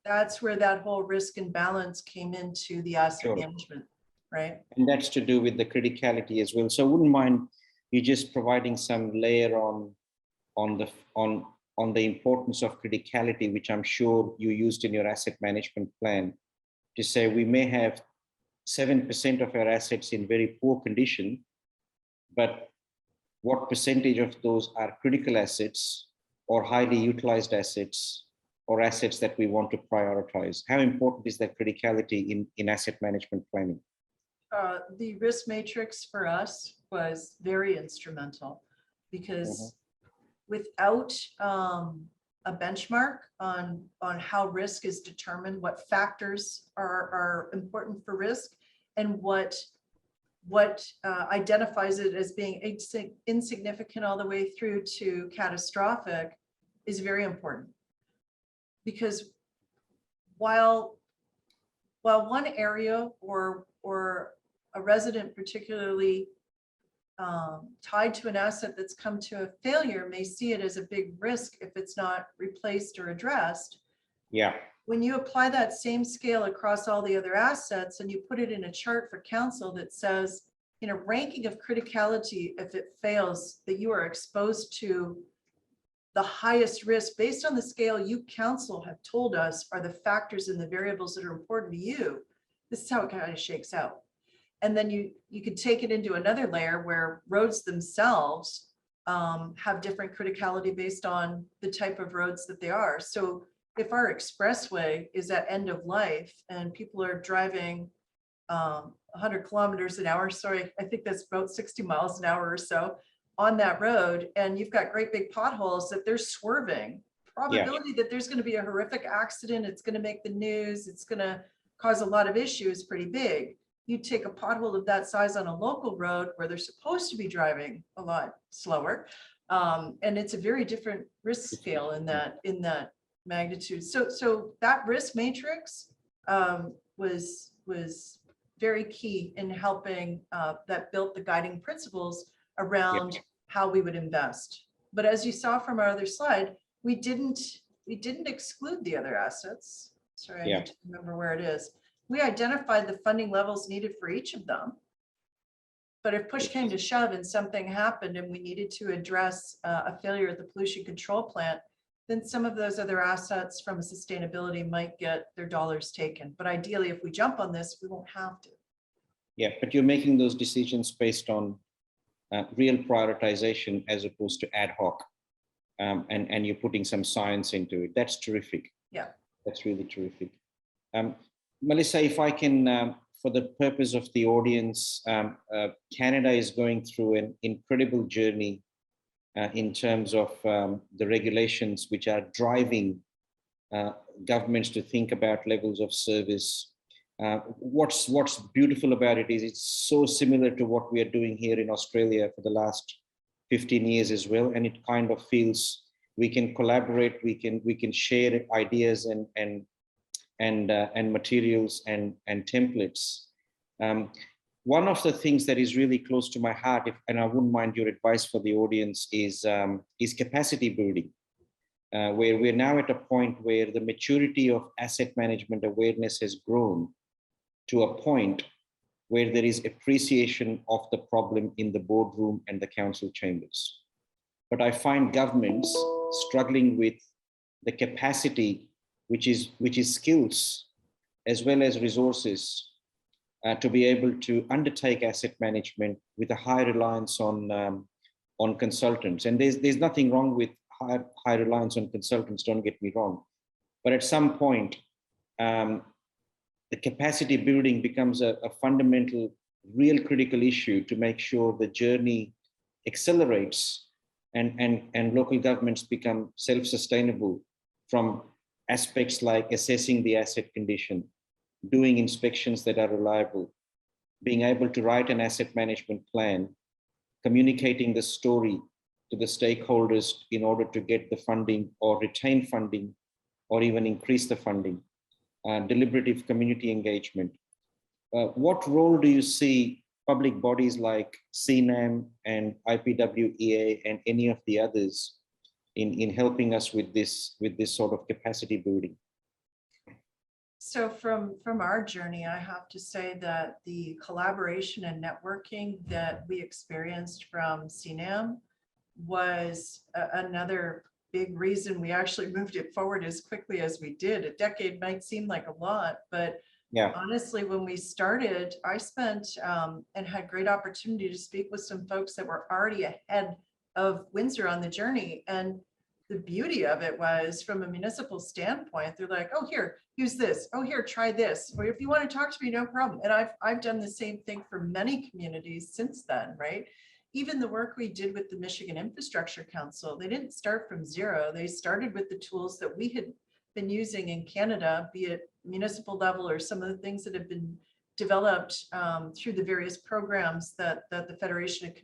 Speaker 3: That's where that whole risk and balance came into the asset management, right?
Speaker 2: And that's to do with the criticality as well. So I wouldn't mind you just providing some layer on the importance of criticality, which I'm sure you used in your asset management plan, to say we may have 7% of our assets in very poor condition, but what percentage of those are critical assets or highly utilized assets or assets that we want to prioritize? How important is that criticality in asset management planning?
Speaker 3: The risk matrix for us was very instrumental, because without a benchmark on how risk is determined, what factors are important for risk, and what identifies it as being insignificant all the way through to catastrophic, is very important. Because while one area or a resident particularly tied to an asset that's come to a failure may see it as a big risk if it's not replaced or addressed.
Speaker 2: Yeah.
Speaker 3: When you apply that same scale across all the other assets and you put it in a chart for council that says, in a ranking of criticality, if it fails, that you are exposed to the highest risk based on the scale you council have told us are the factors and the variables that are important to you, this is how it kind of shakes out. And then you could take it into another layer where roads themselves have different criticality based on the type of roads that they are. So if our expressway is at end of life and people are driving 100 kilometers an hour, sorry, I think that's about 60 miles an hour or so on that road, and you've got great big potholes that they're swerving, probability that there's going to be a horrific accident, it's going to make the news, it's going to cause a lot of issues, pretty big. You take a pothole of that size on a local road where they're supposed to be driving a lot slower, and it's a very different risk scale in that magnitude. So that risk matrix was very key in helping that built the guiding principles around how we would invest. But as you saw from our other slide, we didn't exclude the other assets. Sorry, I need to remember where it is. We identified the funding levels needed for each of them. But if push came to shove and something happened and we needed to address a failure at the pollution control plant, then some of those other assets from a sustainability might get their dollars taken. But ideally, if we jump on this, we won't have to.
Speaker 2: Yeah, but you're making those decisions based on real prioritization as opposed to ad hoc, and you're putting some science into it. That's terrific.
Speaker 3: Yeah,
Speaker 2: that's really terrific. Melissa, if I can, for the purpose of the audience, Canada is going through an incredible journey in terms of the regulations which are driving governments to think about levels of service. What's beautiful about it is it's so similar to what we are doing here in Australia for the last 15 years as well. And it kind of feels we can collaborate, we can share ideas and materials and templates. One of the things that is really close to my heart, and I wouldn't mind your advice for the audience, is capacity building, where we're now at a point where the maturity of asset management awareness has grown to a point where there is appreciation of the problem in the boardroom and the council chambers. But I find governments struggling with the capacity, which is skills as well as resources, to be able to undertake asset management with a high reliance on consultants. And there's nothing wrong with high reliance on consultants, don't get me wrong. But at some point, the capacity building becomes a fundamental, real critical issue to make sure the journey accelerates and local governments become self-sustainable from aspects like assessing the asset condition, doing inspections that are reliable, being able to write an asset management plan, communicating the story to the stakeholders in order to get the funding or retain funding or even increase the funding, deliberative community engagement. What role do you see public bodies like CNAM and IPWEA and any of the others in helping us with this sort of capacity building?
Speaker 3: So from our journey, I have to say that the collaboration and networking that we experienced from CNAM was another big reason we actually moved it forward as quickly as we did. A decade might seem like a lot, but yeah, honestly, when we started, I spent and had great opportunity to speak with some folks that were already ahead of Windsor on the journey. And the beauty of it was, from a municipal standpoint, they're like, oh, here, use this. Oh, here, try this. Or if you want to talk to me, no problem. And I've done the same thing for many communities since then, right? Even the work we did with the Michigan Infrastructure Council, they didn't start from zero. They started with the tools that we had been using in Canada, be it municipal level or some of the things that have been developed through the various programs that the Federation of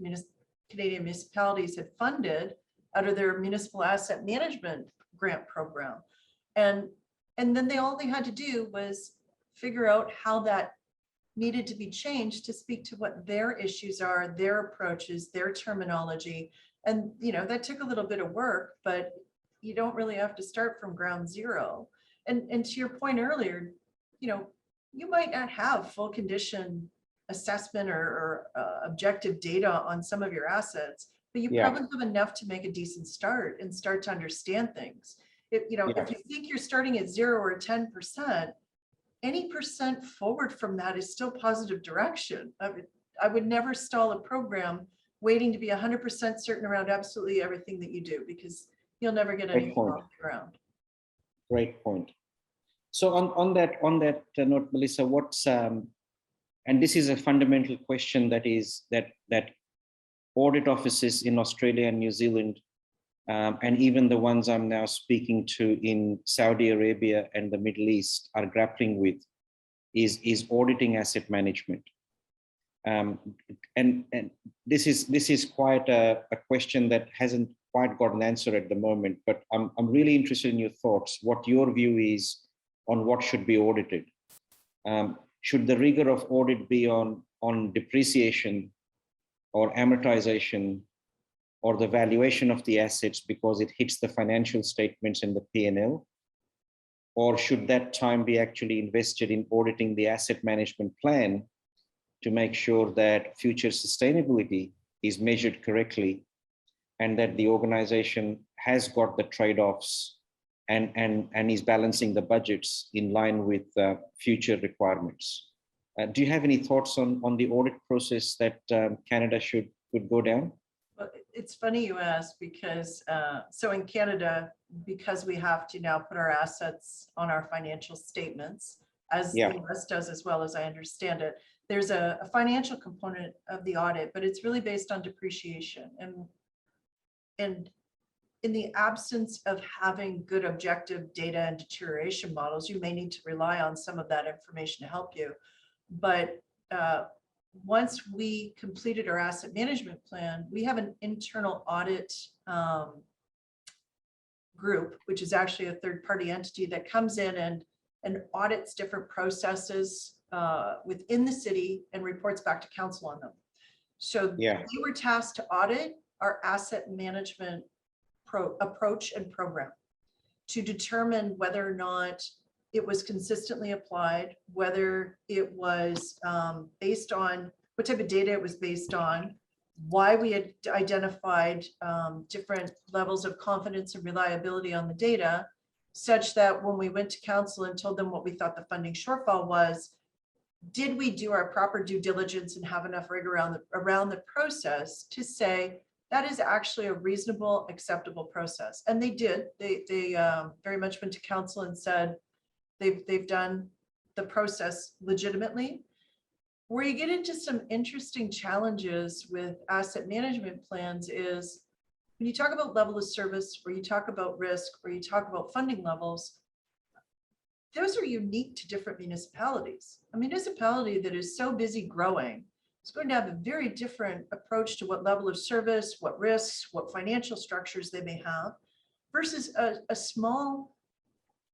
Speaker 3: Canadian Municipalities had funded out of their municipal asset management grant program. And then all they had to do was figure out how that needed to be changed to speak to what their issues are, their approaches, their terminology. And, you know, that took a little bit of work, but you don't really have to start from ground zero. And to your point earlier, you know, you might not have full condition assessment or objective data on some of your assets, but you probably have enough to make a decent start and start to understand things. If you think you're starting at 0 or 10%, any percent forward from that is still positive direction. I would never stall a program waiting to be 100% certain around absolutely everything that you do, because you'll never get anything off the ground.
Speaker 2: Great point. So on that note, Melissa, what's and this is a fundamental question that audit offices in Australia and New Zealand, and even the ones I'm now speaking to in Saudi Arabia and the Middle East are grappling with, is auditing asset management. And this is quite a question that hasn't quite got an answer at the moment, but I'm really interested in your thoughts, what your view is on what should be audited. Should the rigor of audit be on depreciation or amortization or the valuation of the assets because it hits the financial statements and the P&L? Or should that time be actually invested in auditing the asset management plan to make sure that future sustainability is measured correctly and that the organization has got the trade-offs and is balancing the budgets in line with future requirements? Do you have any thoughts on the audit process that Canada could go down?
Speaker 3: Well, it's funny you ask, because so in Canada, because we have to now put our assets on our financial statements, as the US does, as well as I understand it, there's a financial component of the audit, but it's really based on depreciation. And in the absence of having good objective data and deterioration models, you may need to rely on some of that information to help you. But once we completed our asset management plan, we have an internal audit group, which is actually a third-party entity that comes in and audits different processes within the city and reports back to council on them. So
Speaker 2: Yeah.
Speaker 3: we were tasked to audit our asset management approach and program to determine whether or not it was consistently applied, whether it was based on what type of data it was based on, why we had identified different levels of confidence and reliability on the data, such that when we went to council and told them what we thought the funding shortfall was, did we do our proper due diligence and have enough rigor around the process to say that is actually a reasonable, acceptable process? And they did. They very much went to council and said they've done the process legitimately. Where you get into some interesting challenges with asset management plans is when you talk about level of service, or you talk about risk, or you talk about funding levels, those are unique to different municipalities. A municipality that is so busy growing is going to have a very different approach to what level of service, what risks, what financial structures they may have, versus a small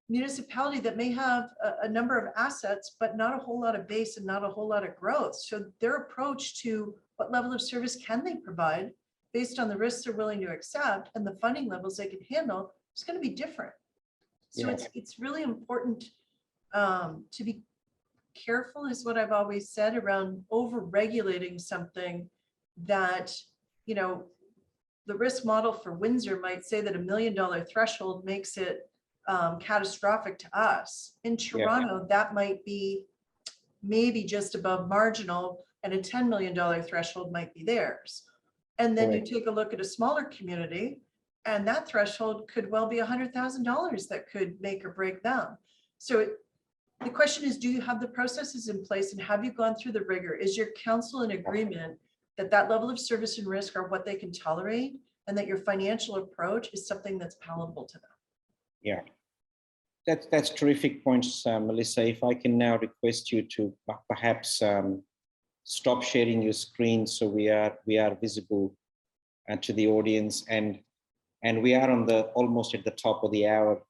Speaker 3: municipality that may have a number of assets, but not a whole lot of base and not a whole lot of growth. So their approach to what level of service can they provide based on the risks they're willing to accept and the funding levels they can handle is going to be different. So it's really important to be careful, is what I've always said, around over-regulating something that, you know, the risk model for Windsor might say that $1 million threshold makes it catastrophic to us. In Toronto, that might be maybe just above marginal, and a $10 million threshold might be theirs. And then you take a look at a smaller community, and that threshold could well be $100,000 that could make or break them. So the question is, do you have the processes in place, and have you gone through the rigor? Is your council in agreement that that level of service and risk are what they can tolerate, and that your financial approach is something that's palatable to them?
Speaker 2: Yeah, that's terrific points, Melissa. If I can now request you to perhaps stop sharing your screen so we are visible to the audience, and we are on the almost at the top of the hour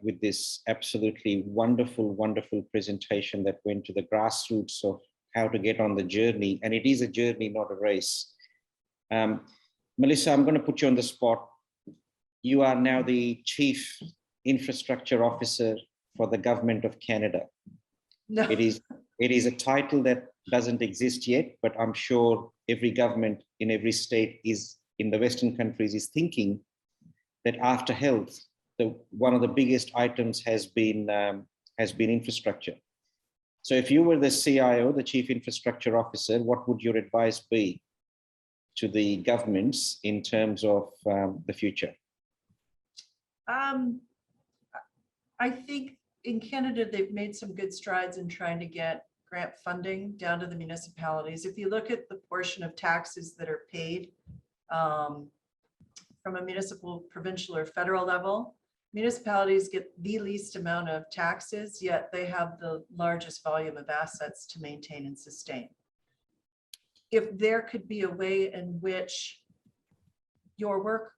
Speaker 2: with this absolutely wonderful presentation that went to the grassroots of how to get on the journey. And it is a journey, not a race. Melissa, I'm going to put you on the spot. You are now the Chief Infrastructure Officer for the Government of Canada.
Speaker 3: No.
Speaker 2: It is a title that doesn't exist yet, but I'm sure every government in every state in the Western countries is thinking that after health, one of the biggest items has been infrastructure. So if you were the CIO, the Chief Infrastructure Officer, what would your advice be to the governments in terms of the future?
Speaker 3: I think in Canada, they've made some good strides in trying to get grant funding down to the municipalities. If you look at the portion of taxes that are paid from a municipal, provincial, or federal level, municipalities get the least amount of taxes, yet they have the largest volume of assets to maintain and sustain. If there could be a way in which your work,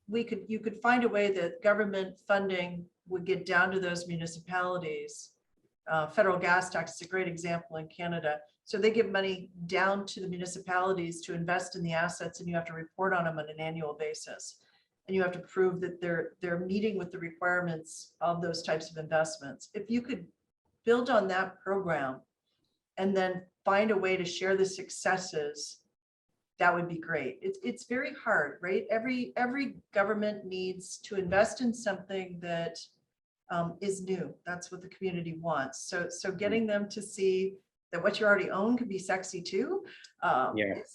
Speaker 3: you could find a way that government funding would get down to those municipalities. Federal gas tax is a great example in Canada. So they give money down to the municipalities to invest in the assets, and you have to report on them on an annual basis. And you have to prove that they're meeting with the requirements of those types of investments. If you could build on that program and then find a way to share the successes, that would be great. It's very hard, right? Every government needs to invest in something that is new. That's what the community wants. So getting them to see that what you already own can be sexy too,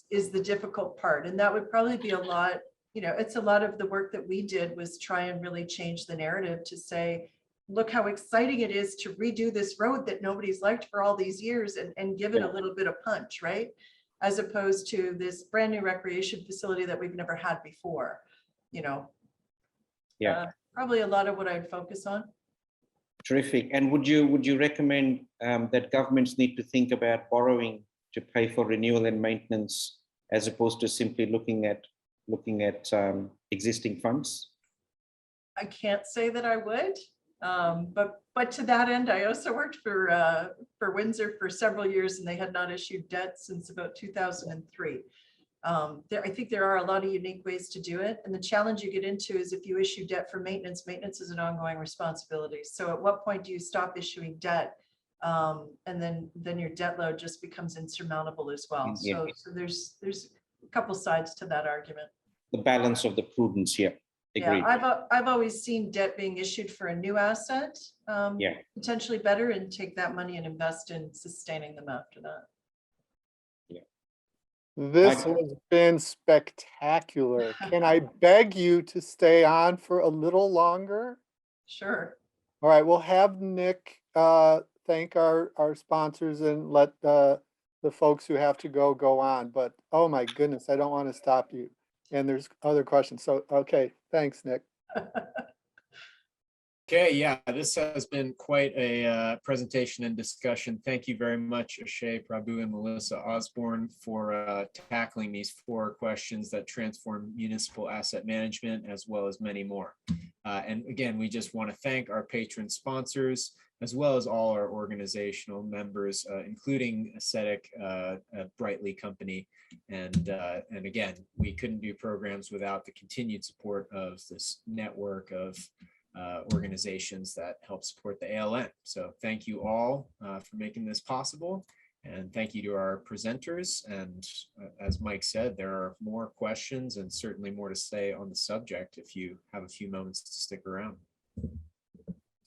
Speaker 3: is the difficult part. And that would probably be a lot, it's a lot of the work that we did was try and really change the narrative to say, look how exciting it is to redo this road that nobody's liked for all these years, and give it a little bit of punch, right? As opposed to this brand new recreation facility that we've never had before, probably a lot of what I'd focus on.
Speaker 2: Terrific. And would you recommend that governments need to think about borrowing to pay for renewal and maintenance, as opposed to simply looking at existing funds?
Speaker 3: I can't say that I would. But to that end, I also worked for Windsor for several years, and they had not issued debt since about 2003. I think there are a lot of unique ways to do it. And the challenge you get into is if you issue debt for maintenance, maintenance is an ongoing responsibility. So at what point do you stop issuing debt? And then your debt load just becomes insurmountable as well.
Speaker 2: Yeah.
Speaker 3: So there's a couple sides to that argument.
Speaker 2: The balance of the prudence here. Agreed.
Speaker 3: Yeah, I've always seen debt being issued for a new asset,
Speaker 2: Yeah.
Speaker 3: potentially better, and take that money and invest in sustaining them after that.
Speaker 4: This has been spectacular. Can I beg you to stay on for a little longer?
Speaker 3: Sure.
Speaker 4: All right, we'll have Nick thank our sponsors and let the folks who have to go on. But oh my goodness, I don't want to stop you. And there's other questions. So, okay, thanks, Nick.
Speaker 1: Okay, yeah, this has been quite a presentation and discussion. Thank you very much, Ashay Prabhu and Melissa Osborne, for tackling these 4 questions that transform municipal asset management, as well as many more. And again, we just want to thank our patron sponsors, as well as all our organizational members, including Assetic, Brightly Company. And again, we couldn't do programs without the continued support of this network of organizations that help support the ALN. So thank you all for making this possible. And thank you to our presenters. And as Mike said, there are more questions and certainly more to say on the subject if you have a few moments to stick around.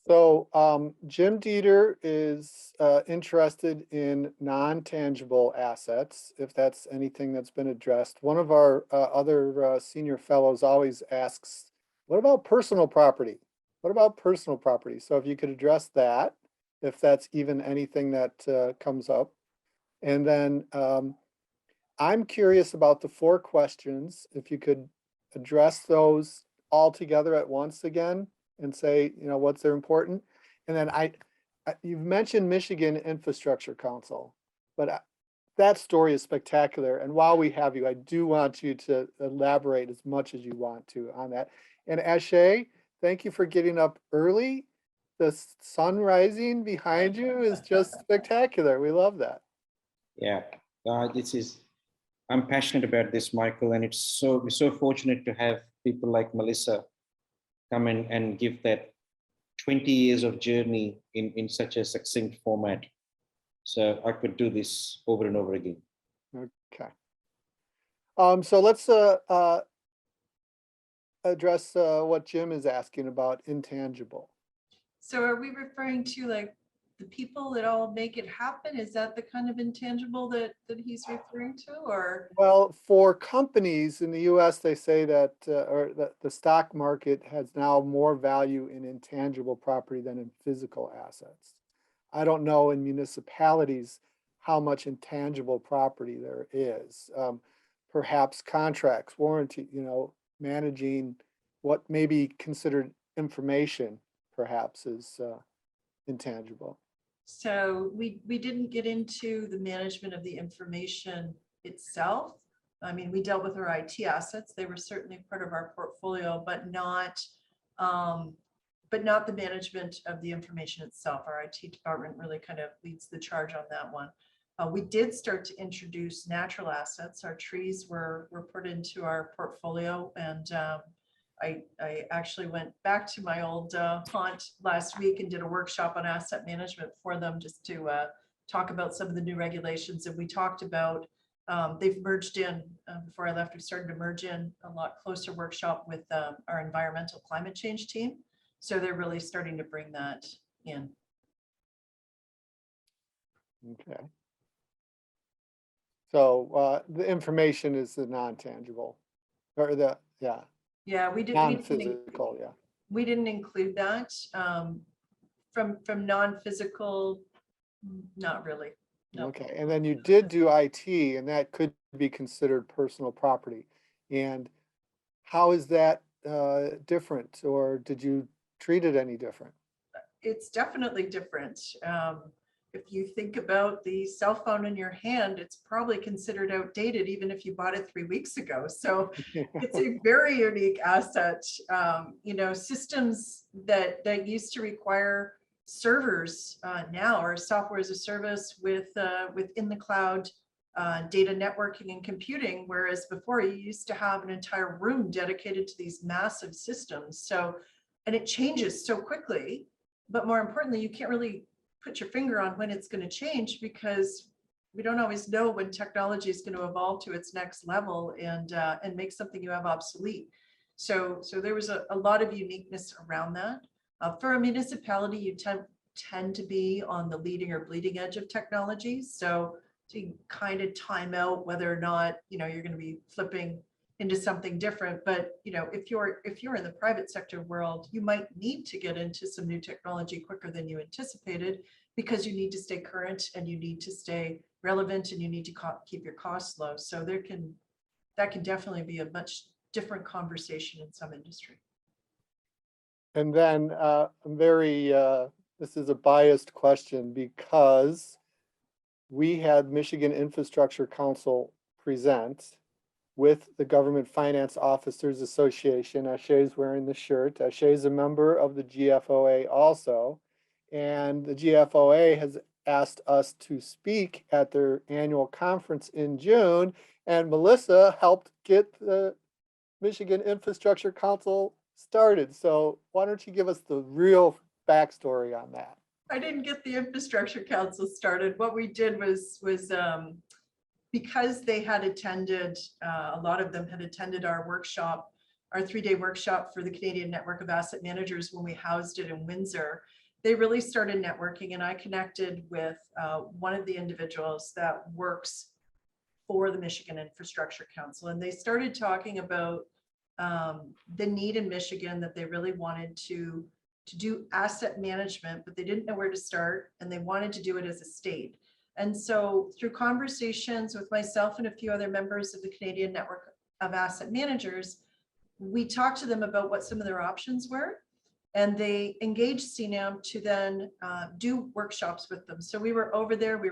Speaker 4: So Jim Dieter is interested in non-tangible assets, if that's anything that's been addressed. One of our other senior fellows always asks, what about personal property? What about personal property? So if you could address that, if that's even anything that comes up. And then I'm curious about the 4 questions, if you could address those all together at once again and say, you know, what's they're important. And then you've mentioned Michigan Infrastructure Council, but that story is spectacular. And while we have you, I do want you to elaborate as much as you want to on that. And Ashay, thank you for getting up early. The sun rising behind you is just spectacular. We love that.
Speaker 2: Yeah, I'm passionate about this, Michael, and we're so fortunate to have people like Melissa come in and give that 20 years of journey in such a succinct format. So I could do this over and over again.
Speaker 4: Okay. So let's address what Jim is asking about intangible.
Speaker 3: So are we referring to like the people that all make it happen? Is that the kind of intangible that he's referring to, or?
Speaker 4: Well, for companies in the US, they say that or that the stock market has now more value in intangible property than in physical assets. I don't know in municipalities how much intangible property there is. Perhaps contracts, warranty, you know, managing what may be considered information perhaps is intangible.
Speaker 3: So we didn't get into the management of the information itself. I mean, we dealt with our IT assets. They were certainly part of our portfolio, but not the management of the information itself. Our IT department really kind of leads the charge on that one. We did start to introduce natural assets. Our trees were put into our portfolio, and I actually went back to my old haunt last week and did a workshop on asset management for them, just to talk about some of the new regulations. And we talked about, they've merged in, before I left, we started to merge in a lot closer workshop with our environmental climate change team. So they're really starting to bring that in.
Speaker 4: Okay. So the information is the non-tangible, or the, yeah.
Speaker 3: Yeah, we didn't.
Speaker 4: Non-physical, yeah.
Speaker 3: We didn't include that from non-physical, not really. No.
Speaker 4: Okay, and then you did do IT, and that could be considered personal property. And how is that different, or did you treat it any different?
Speaker 3: It's definitely different. if you think about the cell phone in your hand, it's probably considered outdated, even if you bought it 3 weeks ago. So it's a very unique asset. You know, systems that used to require servers now are software as a service with in the cloud data networking and computing, whereas before you used to have an entire room dedicated to these massive systems. So, and it changes so quickly, but more importantly, you can't really put your finger on when it's going to change, because we don't always know when technology is going to evolve to its next level and make something you have obsolete. So there was a lot of uniqueness around that. For a municipality, you tend to be on the leading or bleeding edge of technology. So you kind of time out whether or not, you know, you're going to be flipping into something different. But, you know, if you're in the private sector world, you might need to get into some new technology quicker than you anticipated, because you need to stay current and you need to stay relevant and you need to keep your costs low. So that can definitely be a much different conversation in some industry.
Speaker 4: And then I'm very, this is a biased question because we had Michigan Infrastructure Council present with the Government Finance Officers Association. Ashay's wearing the shirt. Ashay's a member of the GFOA also. And the GFOA has asked us to speak at their annual conference in June. And Melissa helped get the Michigan Infrastructure Council started. So why don't you give us the real backstory on that?
Speaker 3: I didn't get the Infrastructure Council started. What we did was because they had attended, a lot of them had attended our workshop, our 3-day workshop for the Canadian Network of Asset Managers when we housed it in Windsor. They really started networking, and I connected with one of the individuals that works for the Michigan Infrastructure Council. And they started talking about the need in Michigan, that they really wanted to do asset management, but they didn't know where to start, and they wanted to do it as a state. And so through conversations with myself and a few other members of the Canadian Network of Asset Managers, we talked to them about what some of their options were, and they engaged CNAM to then do workshops with them. So we were over there, we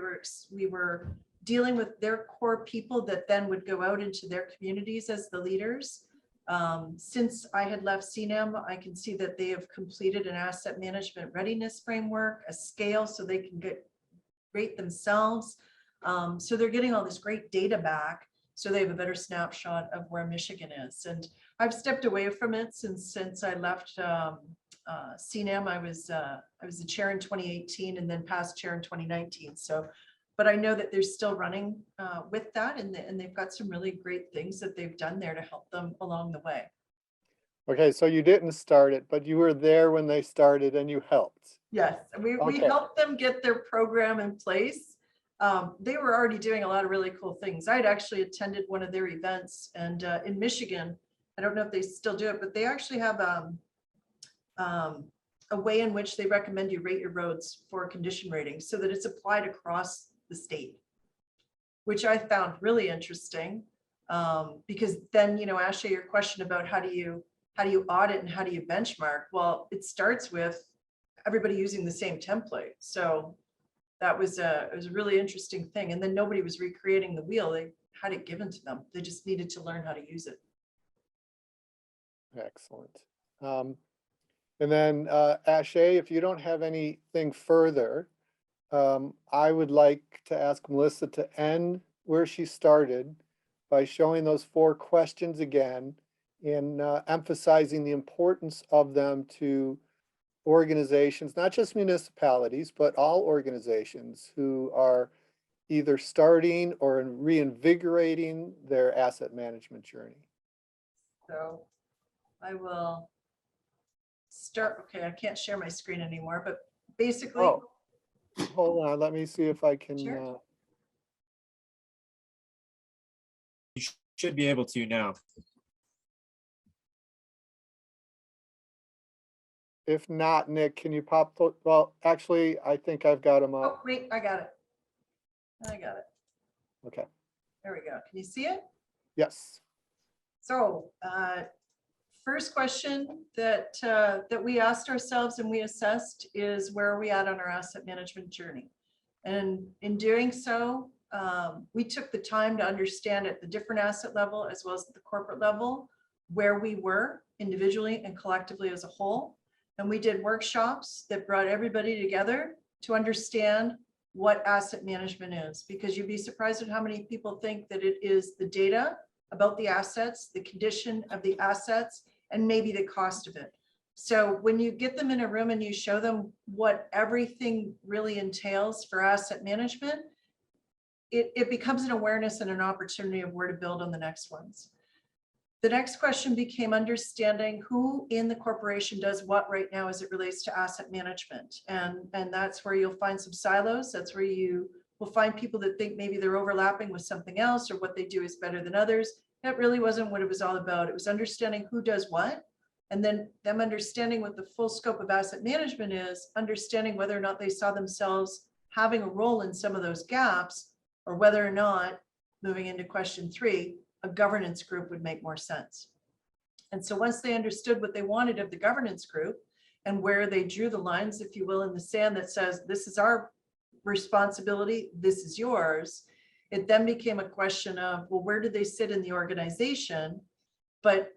Speaker 3: were dealing with their core people that then would go out into their communities as the leaders. Since I had left CNAM, I can see that they have completed an asset management readiness framework, a scale, so they can rate themselves. So they're getting all this great data back, so they have a better snapshot of where Michigan is. And I've stepped away from it since I left CNAM. I was the chair in 2018 and then past chair in 2019. So, but I know that they're still running with that, and they've got some really great things that they've done there to help them along the way.
Speaker 4: Okay, so you didn't start it, but you were there when they started and you helped.
Speaker 3: Yes, we helped them get their program in place. They were already doing a lot of really cool things. I'd actually attended one of their events, and in Michigan, I don't know if they still do it, but they actually have a way in which they recommend you rate your roads for condition rating, so that it's applied across the state, which I found really interesting. Because then, you know, Ashay, your question about how do you audit and how do you benchmark? Well, it starts with everybody using the same template. So that was it was a really interesting thing. And then nobody was recreating the wheel. They had it given to them. They just needed to learn how to use it.
Speaker 4: Excellent. And then Ashay, if you don't have anything further, I would like to ask Melissa to end where she started by showing those 4 questions again and emphasizing the importance of them to organizations, not just municipalities, but all organizations who are either starting or reinvigorating their asset management journey.
Speaker 3: So I will start. Okay, I can't share my screen anymore, but basically.
Speaker 4: Oh, hold on, let me see if I can.
Speaker 3: Sure.
Speaker 1: You should be able to now.
Speaker 4: If not, Nick, can you pop, well, actually, I think I've got them up.
Speaker 3: Oh, wait, I got it.
Speaker 4: Okay,
Speaker 3: There we go. Can you see it?
Speaker 4: yes.
Speaker 3: So first question that we asked ourselves and we assessed is, where are we at on our asset management journey? And in doing so, we took the time to understand at the different asset level as well as at the corporate level where we were individually and collectively as a whole. And we did workshops that brought everybody together to understand what asset management is, because you'd be surprised at how many people think that it is the data about the assets, the condition of the assets, and maybe the cost of it. So when you get them in a room and you show them what everything really entails for asset management, it becomes an awareness and an opportunity of where to build on the next ones. The next question became understanding who in the corporation does what right now as it relates to asset management. And that's where you'll find some silos. That's where you will find people that think maybe they're overlapping with something else or what they do is better than others. That really wasn't what it was all about. It was understanding who does what, and then them understanding what the full scope of asset management is, understanding whether or not they saw themselves having a role in some of those gaps, or whether or not, moving into question 3, a governance group would make more sense. And so once they understood what they wanted of the governance group and where they drew the lines, if you will, in the sand that says, this is our responsibility, this is yours, it then became a question of, well, where do they sit in the organization? But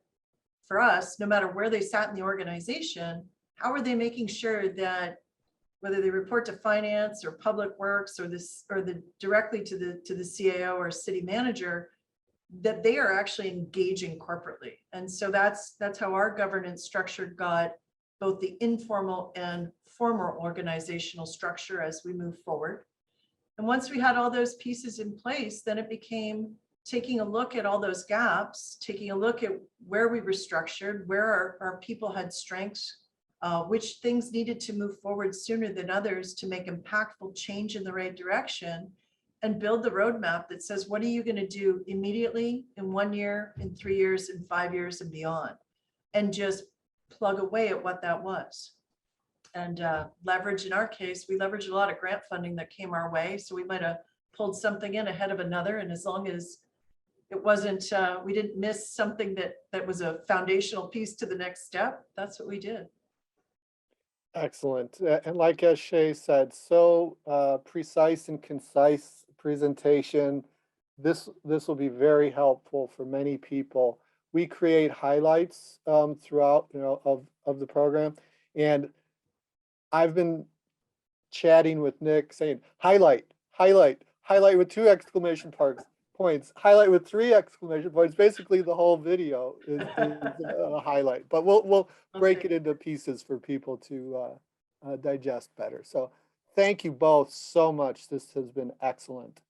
Speaker 3: for us, no matter where they sat in the organization, how are they making sure that whether they report to finance or public works or directly to the CAO or city manager, that they are actually engaging corporately. And so that's how our governance structure got both the informal and formal organizational structure as we move forward. And once we had all those pieces in place, then it became taking a look at all those gaps, taking a look at where we were structured, where our people had strengths, which things needed to move forward sooner than others to make impactful change in the right direction, and build the roadmap that says, what are you going to do immediately in 1 year, in 3 years, in 5 years and beyond, and just plug away at what that was. And leverage, in our case, we leveraged a lot of grant funding that came our way. So we might have pulled something in ahead of another. And as long as it wasn't, we didn't miss something that was a foundational piece to the next step, that's what we did.
Speaker 4: Excellent. And like Ashay said, so precise and concise presentation. This will be very helpful for many people. We create highlights throughout, of the program, and I've been chatting with Nick saying highlight, highlight, highlight with 2 exclamation points, highlight with 3 exclamation points. Basically, the whole video is a highlight, but we'll break it into pieces for people to digest better. So thank you both so much. This has been excellent.